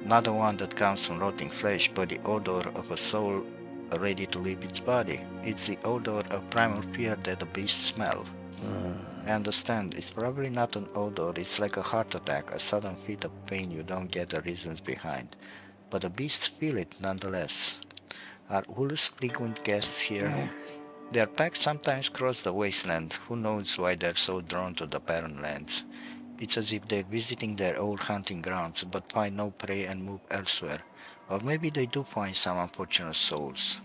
Not the one that comes from rotting flesh, but the odor of a soul ready to leave its body. It's the odor of primal fear that the beasts smell. I understand, it's probably not an odor, it's like a heart attack, a sudden fit of pain you don't get the reasons behind. But the beasts feel it nonetheless. Are wolves frequent guests here? Their packs sometimes cross the wasteland. Who knows why they're so drawn to the barren lands? It's as if they're visiting their old hunting grounds but find no prey and move elsewhere. Or maybe they do find some unfortunate souls.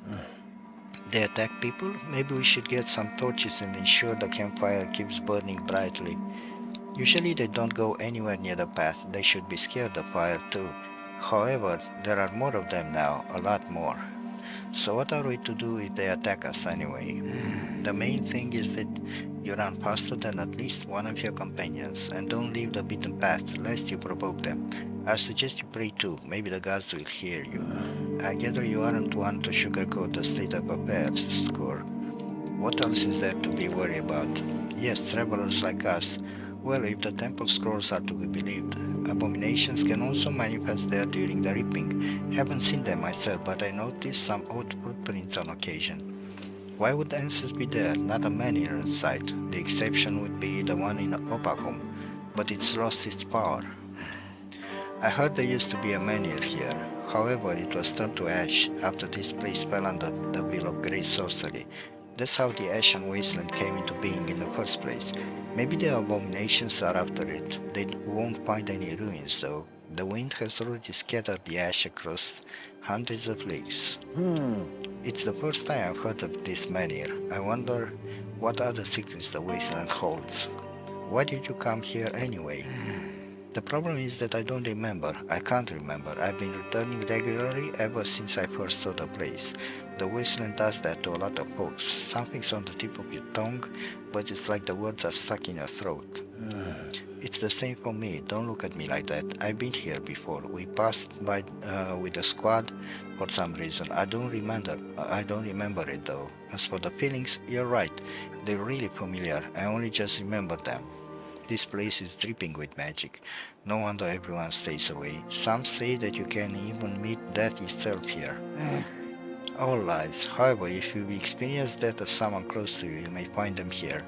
They attack people? Maybe we should get some torches and ensure the campfire keeps burning brightly. Usually they don't go anywhere near the path. They should be scared of fire too. However, there are more of them now, a lot more. So what are we to do if they attack us anyway? The main thing is that you run faster than at least one of your companions and don't leave the beaten path lest you provoke them. I suggest you pray too. Maybe the gods will hear you. I gather you aren't one to sugarcoat the state of affairs, Score. What else is there to be worried about? Yes, travelers like us. Well, if the temple scrolls are to be believed, abominations can also manifest there during the reaping. Haven't seen them myself, but I noticed some odd footprints on occasion. Why would Ansys be there? Not a man in sight. The exception would be the one in Opakum, but it's lost its power. I heard there used to be a manor here. However, it was turned to ash after this place fell under the will of great sorcery. That's how the Ashen Wasteland came into being in the first place. Maybe the abominations are after it. They won't find any ruins, though. The wind has already scattered the ash across hundreds of leagues. It's the first time I've heard of this manor. I wonder what other secrets the Wasteland holds. Why did you come here anyway? The problem is that I don't remember. I can't remember. I've been returning regularly ever since I first saw the place. The wasteland does that to a lot of folks. Something's on the tip of your tongue, but it's like the words are stuck in your throat. It's the same for me. Don't look at me like that. I've been here before. We passed by with a squad for some reason. I don't remember it though. As for the feelings, you're right. They're really familiar. I only just remember them. This place is dripping with magic. No wonder everyone stays away. Some say that you can even meet death itself here. All lies. However, if you experience death of someone close to you, you may find them here.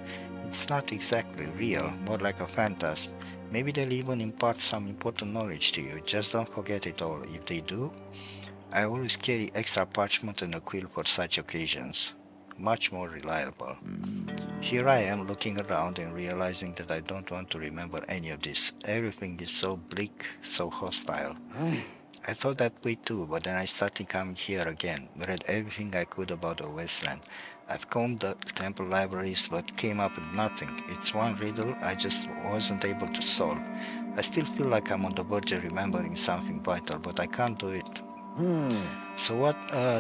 It's not exactly real, more like a phantasm. Maybe they'll even impart some important knowledge to you. Just don't forget it all. If they do, I always carry extra parchment and a quill for such occasions. Much more reliable. Here I am looking around and realizing that I don't want to remember any of this. Everything is so bleak, so hostile. I thought that way too, but then I started coming here again, read everything I could about the Wasteland. I've combed the temple libraries, but came up with nothing. It's one riddle I just wasn't able to solve. I still feel like I'm on the verge of remembering something vital, but I can't do it. So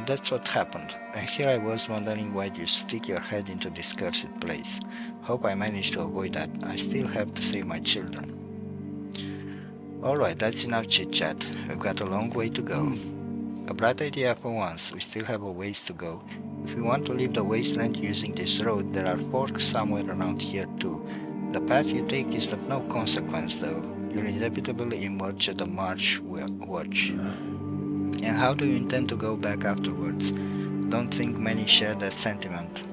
that's what happened. And here I was wondering why you stick your head into this cursed place. Hope I managed to avoid that. I still have to save my children. Alright, that's enough chit chat. We've got a long way to go. A bright idea for once. We still have a ways to go. If we want to leave the wasteland using this road, there are forks somewhere around here too. The path you take is of no consequence though. You'll inevitably emerge at the march watch. And how do you intend to go back afterwards? Don't think many share that sentiment.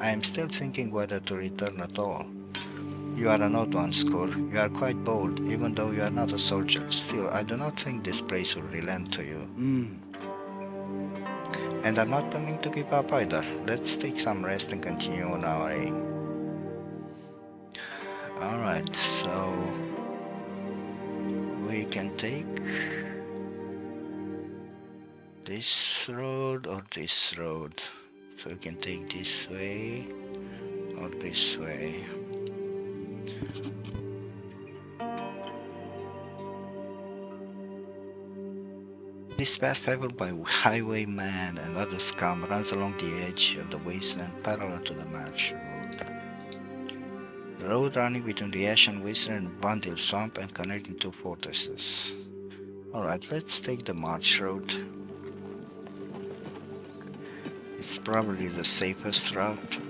I am still thinking whether to return at all. You are an odd one, Score. You are quite bold, even though you are not a soldier. Still, I do not think this place will relent to you. And I'm not planning to give up either. Let's take some rest and continue on our way. Alright, so we can take this road or this road. So we can take this way or this way. This path favored by highwaymen and other scum runs along the edge of the wasteland parallel to the march road. The road running between the Ashen Wasteland and Bundle Swamp and connecting two fortresses. Alright, let's take the march road. It's probably the safest route.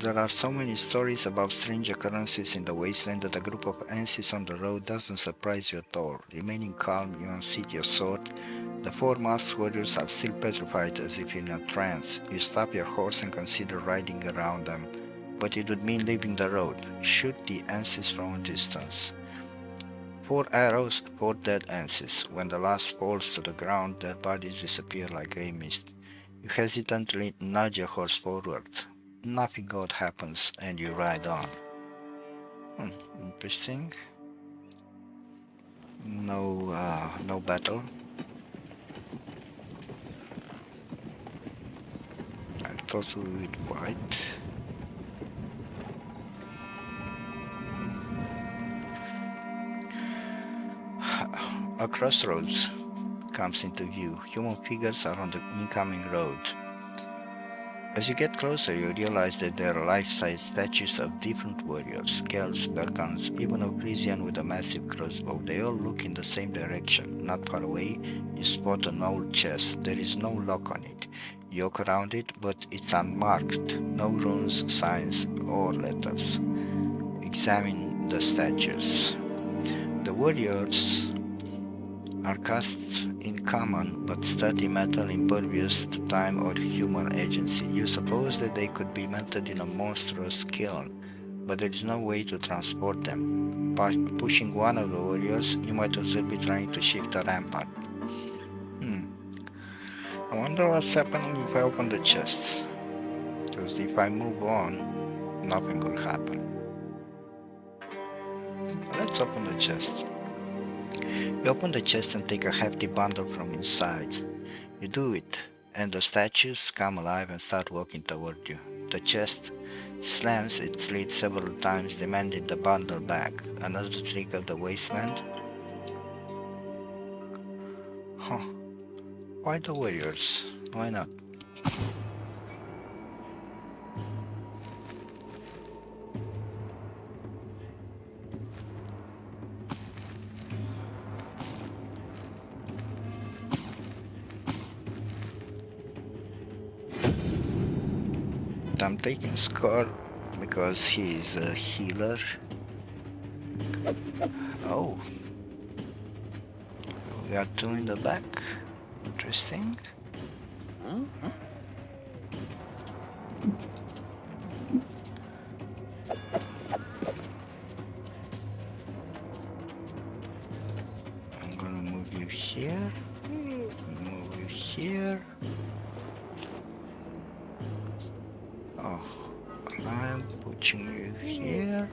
There are so many stories about strange occurrences in the wasteland that a group of Ansis on the road doesn't surprise you at all. Remaining calm, you unseat your sword. The four masked warriors are still petrified as if in a trance. You stop your horse and consider riding around them, but it would mean leaving the road. Shoot the Ansis from a distance. 4 arrows, 4 dead ants. When the last falls to the ground, their bodies disappear like grey mist. You hesitantly nudge your horse forward. Nothing odd happens, and you ride on. Interesting. No battle. I thought we would fight. A crossroads comes into view. Human figures are on the incoming road. As you get closer, you realize that there are life-size statues of different warriors, Celts, Balkans, even a Frisian with a massive crossbow. They all look in the same direction. Not far away, you spot an old chest. There is no lock on it. You walk around it, but it's unmarked. No runes, signs, or letters. Examine the statues. The warriors are cast in common but sturdy metal impervious to time or human agency. You suppose that they could be melted in a monstrous kiln, but there is no way to transport them. By pushing one of the warriors, you might as well be trying to shift a rampart. I wonder what's happening if I open the chest. Because if I move on, nothing will happen. Let's open the chest. You open the chest and take a hefty bundle from inside. You do it, and the statues come alive and start walking toward you. The chest slams its lid several times, demanding the bundle back. Another trick of the Wasteland? Why the warriors? Why not? I'm taking Scar because he is a healer. Oh, we are two in the back. Interesting. I'm gonna move you here. Move you here. Oh, I'm putting you here.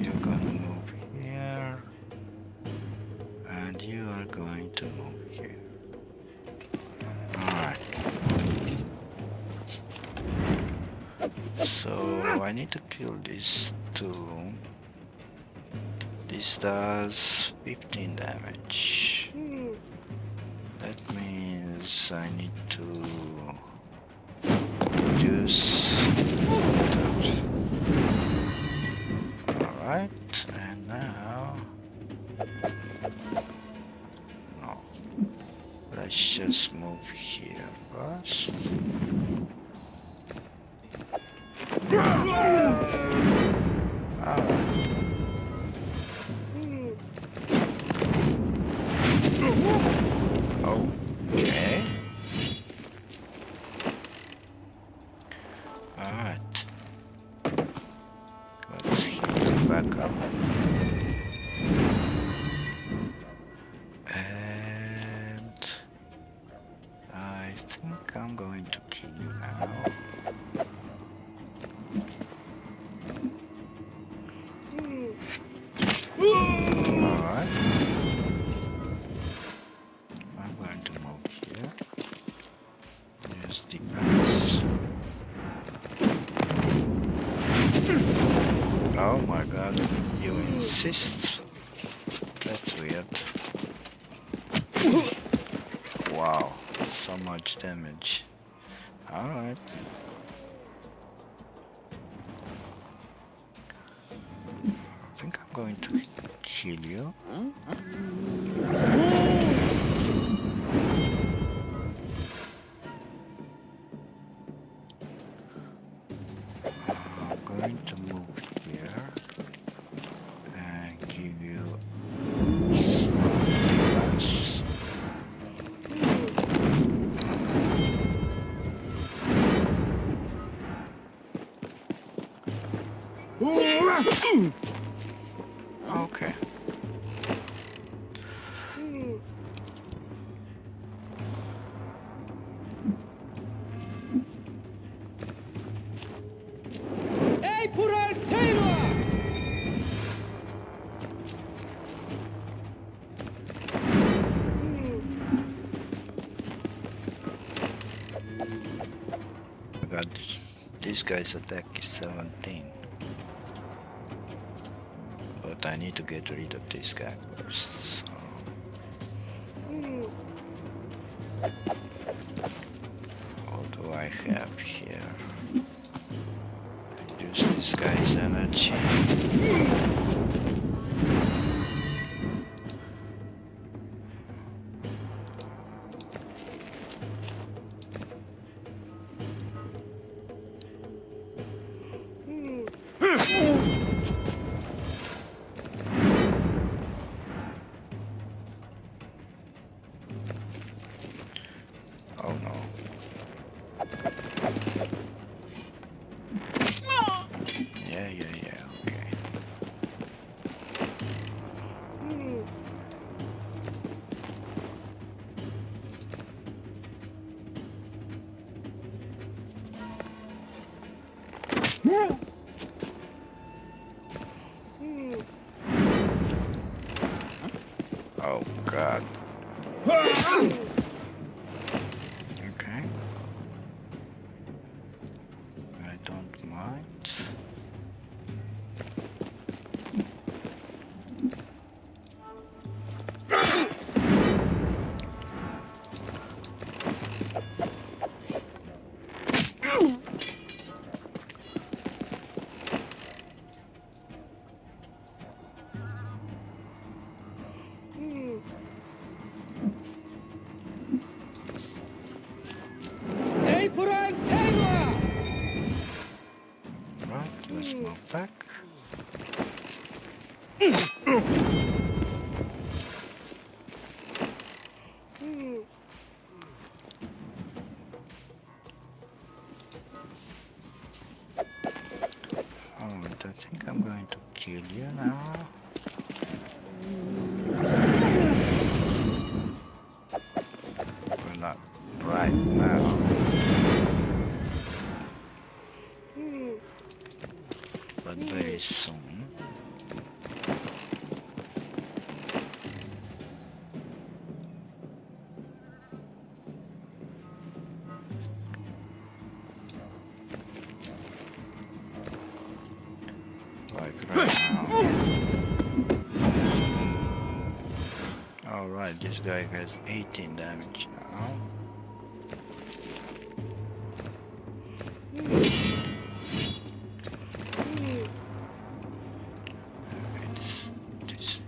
You're gonna move here. And you are going to move here. Alright. So I need to kill these two. This does 15 damage. That means I need to use alright, and now no. Let's just move here first. Alright. Okay. Alright. Let's heal back up. And I think I'm going to kill you now. Alright. I'm going to move here. There's defense. Oh my god, you insist? That's weird. Wow, so much damage. Alright. I think I'm going to kill you. I'm going to move here and give you some defense. Okay. God, this guy's attack is 17. But I need to get rid of this guy first. So. What do I have here? Use this guy's energy. Oh no. Yeah, okay. Oh God. Okay. I don't mind. Right, let's move back. Alright, I think I'm going to kill you now. Well, not right now. But very soon. Like right now. Alright, this guy has 18 damage now. It's this.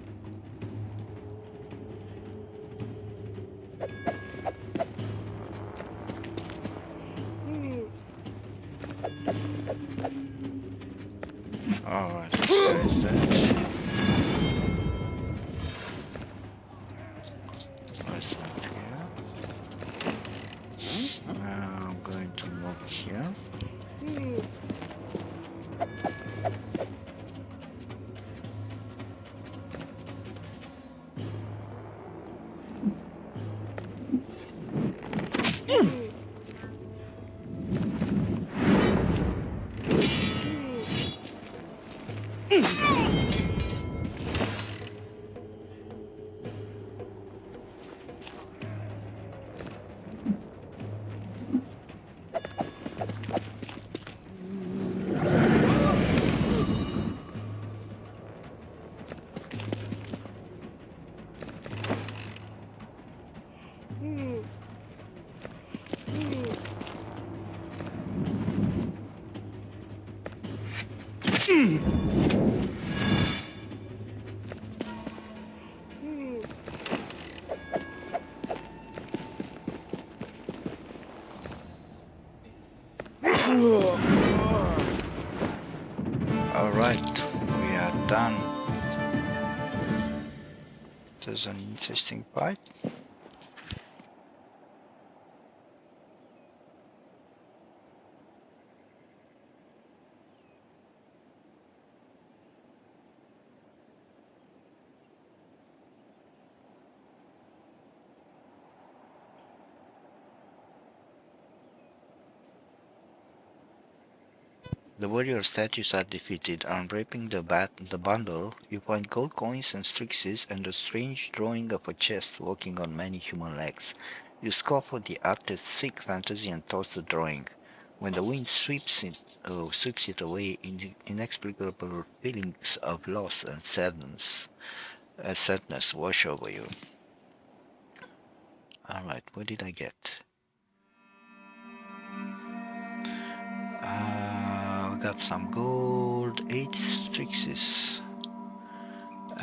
Alright, this guy is dead. Wasteland here. Now I'm going to look here. Alright, we are done. There's an interesting fight. The warrior statues are defeated. Unwrapping the bundle, you find gold coins and strixes and a strange drawing of a chest walking on many human legs. You scoff at the artist's sick fantasy and toss the drawing. When the wind sweeps it away, inexplicable feelings of loss and sadness wash over you. Alright, what did I get? We got some gold, 8 strixes,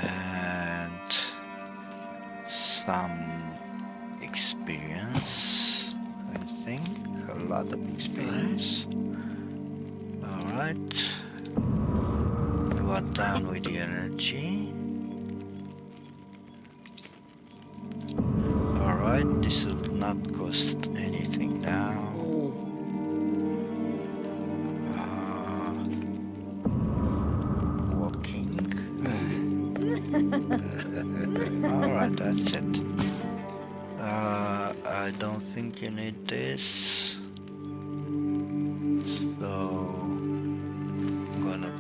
and some experience. I think a lot of experience. Alright, we are done with the energy. Alright, this will not cost anything now. Walking. Alright, that's it. I don't think you need this. So I'm gonna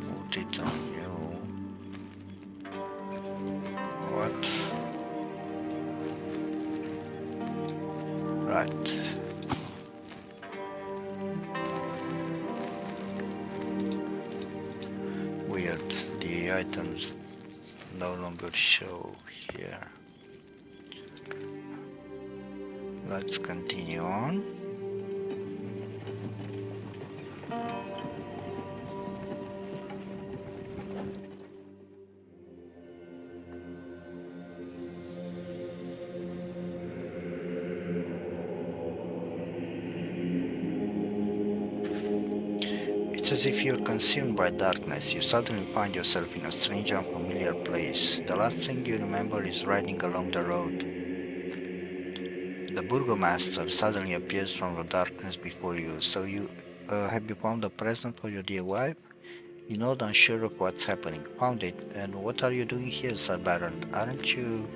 put it on you. What? Right. Weird. The items no longer show here. Let's continue on. It's as if you're consumed by darkness. You suddenly find yourself in a strange, unfamiliar place. The last thing you remember is riding along the road. The burgomaster suddenly appears from the darkness before you. So have you found a present for your dear wife? You nod, unsure of what's happening. Found it. And what are you doing here, Sir Baron? Aren't you?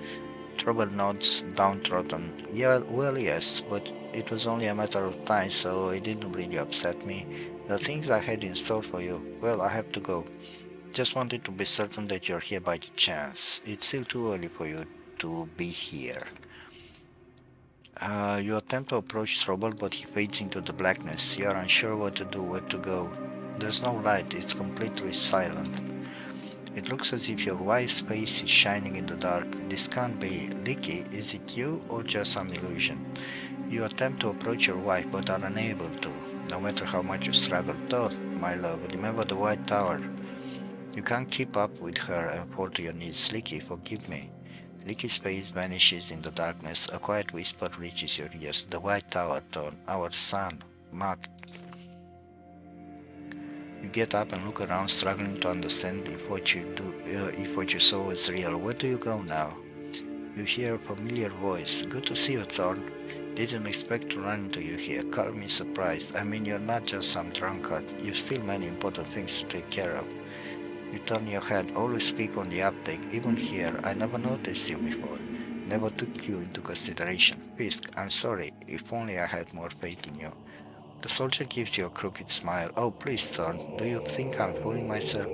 Trouble nods, downtrodden. Yeah, well, yes, but it was only a matter of time, so it didn't really upset me. The things I had in store for you, well, I have to go. Just wanted to be certain that you're here by chance. It's still too early for you to be here. You attempt to approach Trouble, but he fades into the blackness. You are unsure what to do, where to go. There's no light, it's completely silent. It looks as if your wife's face is shining in the dark. This can't be. Licky, is it you or just some illusion? You attempt to approach your wife but are unable to, no matter how much you struggle. Thorn, my love, remember the White Tower. You can't keep up with her and fall to your knees. Licky, forgive me. Licky's face vanishes in the darkness. A quiet whisper reaches your ears. The White Tower, Thorn, our son, Mark. You get up and look around, struggling to understand if what you saw was real. Where do you go now? You hear a familiar voice. Good to see you, Thorn. Didn't expect to run into you here. Call me surprised. I mean, you're not just some drunkard. You've still many important things to take care of. You turn your head. Always speak on the uptake. Even here, I never noticed you before. Never took you into consideration. Fisk, I'm sorry. If only I had more faith in you. The soldier gives you a crooked smile. Oh, please, Thorn, do you think I'm fooling myself?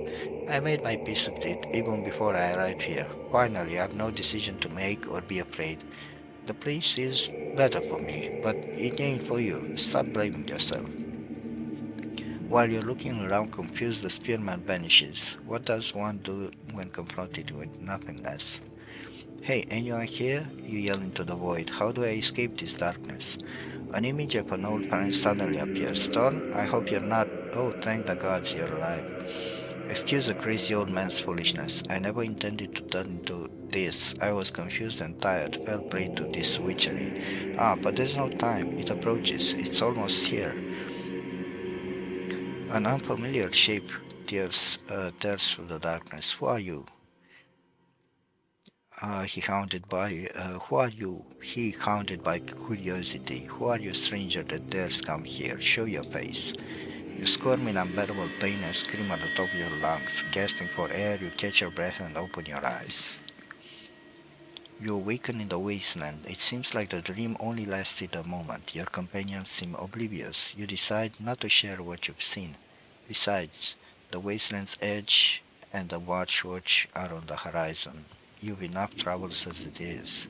I made my peace with it even before I arrived here. Finally, I have no decision to make or be afraid. The place is better for me, but it ain't for you. Stop blaming yourself. While you're looking around confused, the spearman vanishes. What does one do when confronted with nothingness? Hey, anyone here? You yell into the void. How do I escape this darkness? An image of an old friend suddenly appears. Thorn, I hope you're not. Oh, thank the gods you're alive. Excuse the crazy old man's foolishness. I never intended to turn into this. I was confused and tired, fell prey to this witchery. Ah, but there's no time. It approaches. It's almost here. An unfamiliar shape tears through the darkness. Who are you? Who are you? He hounded by curiosity. Who are you, stranger, that dares come here? Show your face. You squirm in unbearable pain and scream at the top of your lungs. Gasping for air, you catch your breath and open your eyes. You awaken in the wasteland. It seems like the dream only lasted a moment. Your companions seem oblivious. You decide not to share what you've seen. Besides, the Wasteland's edge and the Watch are on the horizon. You've enough troubles as it is.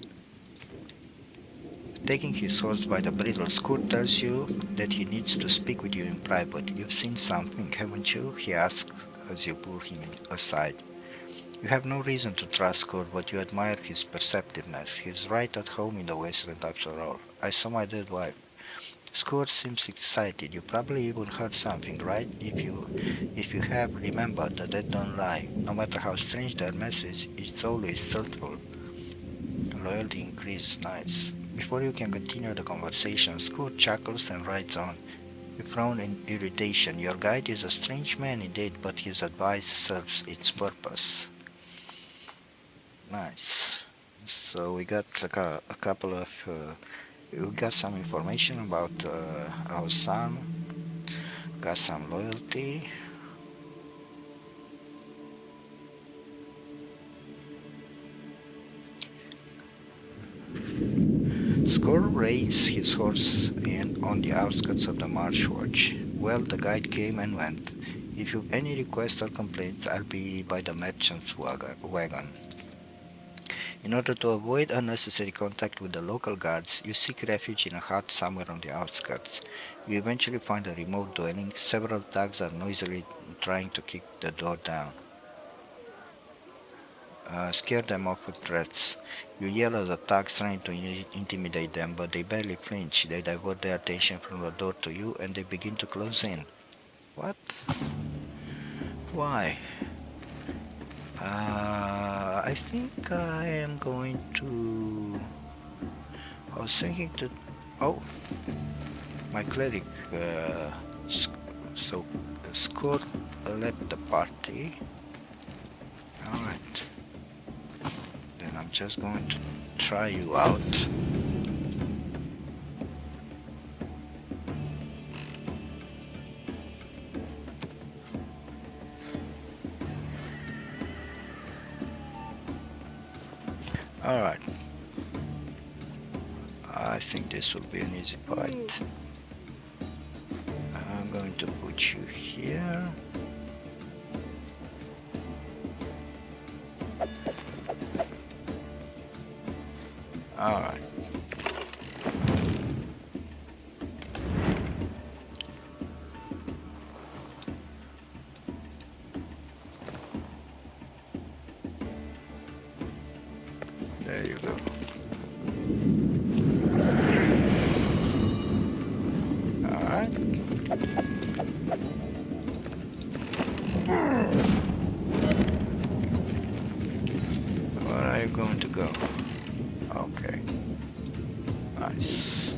Taking his horse by the bridle, Scoot tells you that he needs to speak with you in private. You've seen something, haven't you? He asks as you pull him aside. You have no reason to trust Scoot, but you admire his perceptiveness. He's right at home in the Wasteland after all. I saw my dead wife. Scoot seems excited. You probably even heard something, right? If you have, remember that they don't lie. No matter how strange their message, it's always truthful. Loyalty increases. Nice. Before you can continue the conversation, Scoot chuckles and rides on. You frown in irritation. Your guide is a strange man indeed, but his advice serves its purpose. Nice. So we got a couple of we got some information about our son. Got some loyalty. Score reins his horse in on the outskirts of the marsh watch. Well, the guide came and went. If you've any requests or complaints, I'll be by the merchant's wagon. In order to avoid unnecessary contact with the local guards, you seek refuge in a hut somewhere on the outskirts. You eventually find a remote dwelling. Several thugs are noisily trying to kick the door down. Scare them off with threats. You yell at the thugs trying to intimidate them, but they barely flinch. They divert their attention from the door to you and they begin to close in. What? Why? I think I am going to... I was thinking to... Oh, my cleric. So, Scott left the party. Alright. Then I'm just going to try you out. Alright. I think this will be an easy fight. I'm going to put you here. Alright. There you go. Alright. Where are you going to go? Okay. Nice.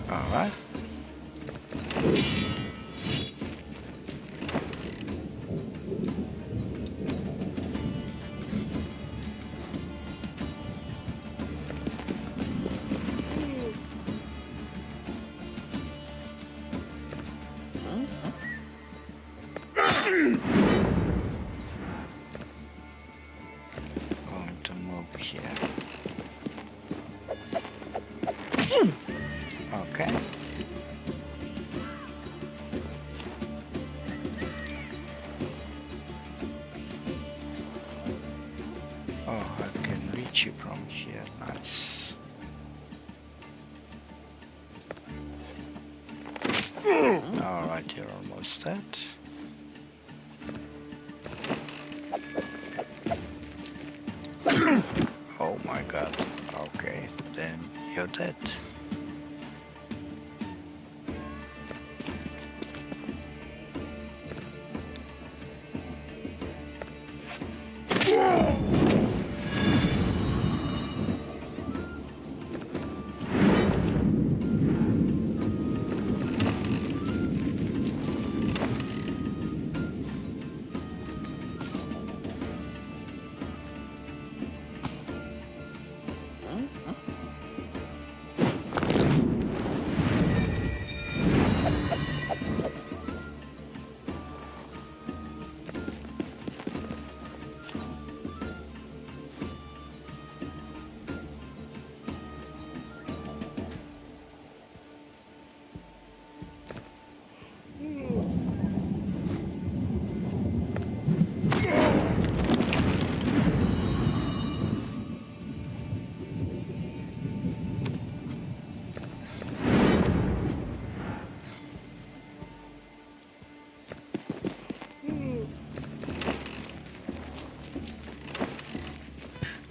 Alright. Going to move here. Okay. Oh, I can reach you from here. Nice. Alright, you're almost dead. Oh my god. Okay, then you're dead.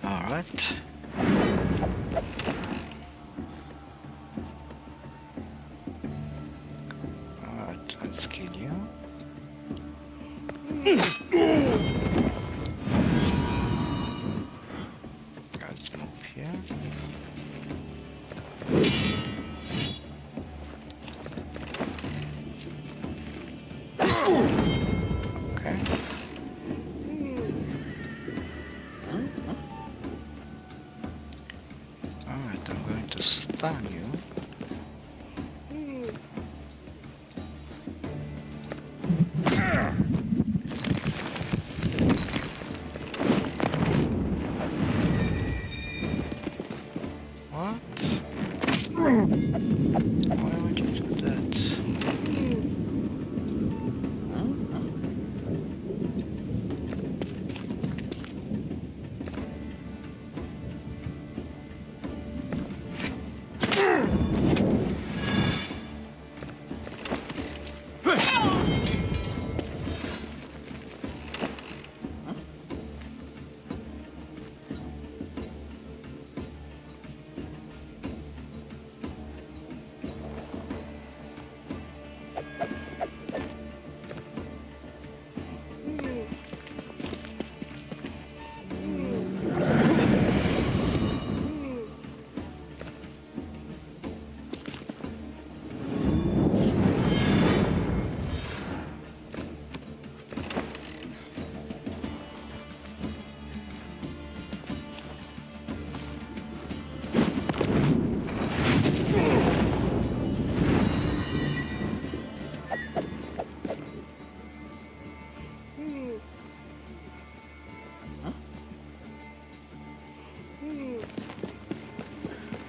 Alright. Alright, let's kill you. Let's move here. Okay. Alright, I'm going to stun you. What? Why would you do that?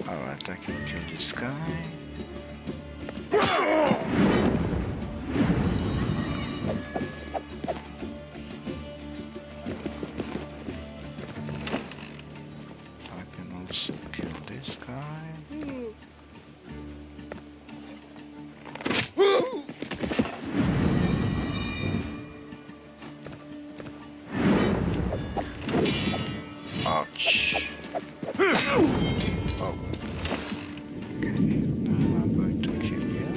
Alright, I can kill this guy. I can also kill this guy. Ouch. Oh. Okay, now I'm going to kill you.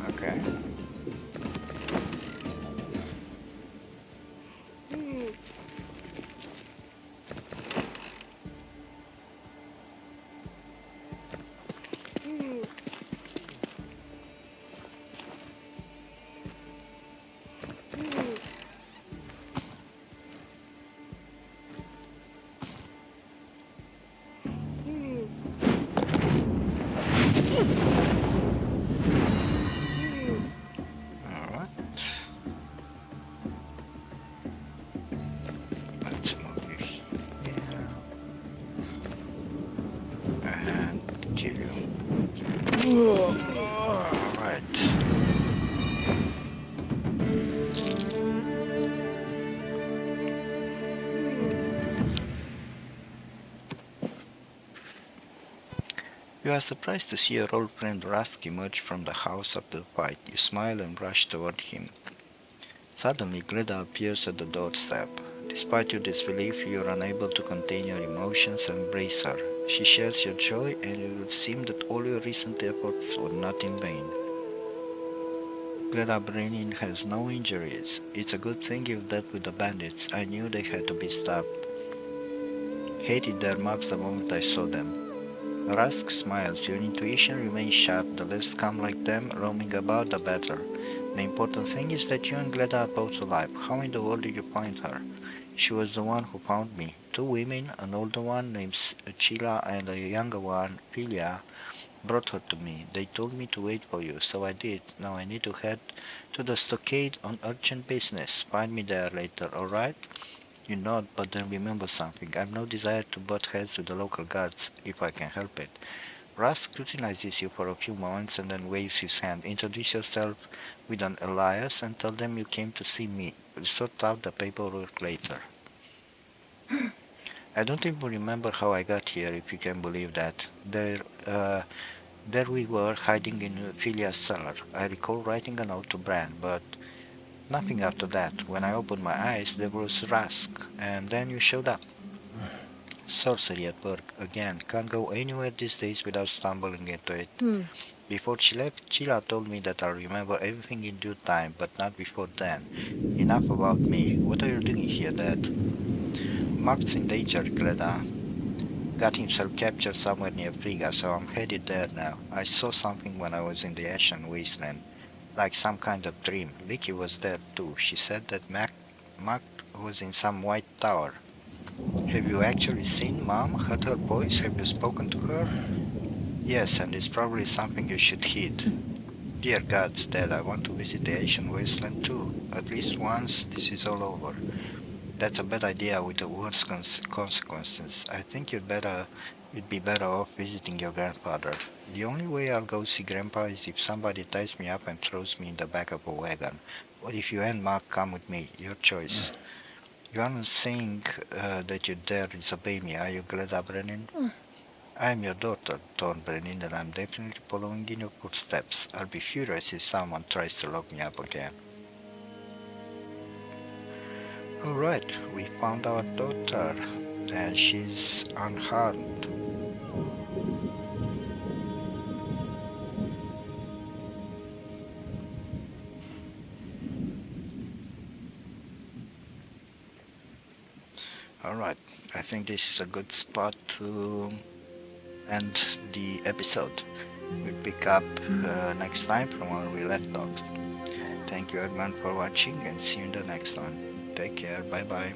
Okay. Alright. Let's move you here. And kill you. Alright. You are surprised to see your old friend Rask emerge from the house after the fight. You smile and rush toward him. Suddenly, Greta appears at the doorstep. Despite your disbelief, you are unable to contain your emotions and embrace her. She shares your joy, and it would seem that all your recent efforts were not in vain. Greta Brenin has no injuries. It's a good thing you dealt with the bandits. I knew they had to be stopped. Hated their marks the moment I saw them. Rask smiles. Your intuition remains sharp. The less come like them, roaming about, the better. The important thing is that you and Gleda are both alive. How in the world did you find her? She was the one who found me. Two women, an older one named Chila and a younger one, Philia, brought her to me. They told me to wait for you, so I did. Now I need to head to the stockade on urgent business. Find me there later, alright? You nod, but then remember something. I've no desire to butt heads with the local guards, if I can help it. Russ scrutinizes you for a few moments and then waves his hand. Introduce yourself with an alias and tell them you came to see me. We'll sort out the paperwork later. I don't even remember how I got here, if you can believe that. There we were, hiding in Philia's cellar. I recall writing a note to Bran, but nothing after that. When I opened my eyes, there was Rask, and then you showed up. Sorcery at work again. Can't go anywhere these days without stumbling into it. Before she left, Sheila told me that I'll remember everything in due time, but not before then. Enough about me. What are you doing here, Dad? Mark's in danger, Greta. Got himself captured somewhere near Frigga, so I'm headed there now. I saw something when I was in the Ashen Wasteland, like some kind of dream. Licky was there too. She said that Mark was in some white tower. Have you actually seen Mom? Heard her voice? Have you spoken to her? Yes, and it's probably something you should heed. Dear gods, Dad, I want to visit the Asian wasteland too. At least once this is all over. That's a bad idea with the worst consequences. I think you'd be better off visiting your grandfather. The only way I'll go see Grandpa is if somebody ties me up and throws me in the back of a wagon. Or if you and Mark come with me, your choice. You aren't saying that you dare disobey me, are you, Greta Brenin? I'm your daughter, Thorn Brenin, and I'm definitely following in your footsteps. I'll be furious if someone tries to lock me up again. Alright, we found our daughter, and she's unharmed. Alright, I think this is a good spot to end the episode. We'll pick up next time from where we left off. Thank you everyone for watching and see you in the next one. Take care, bye bye.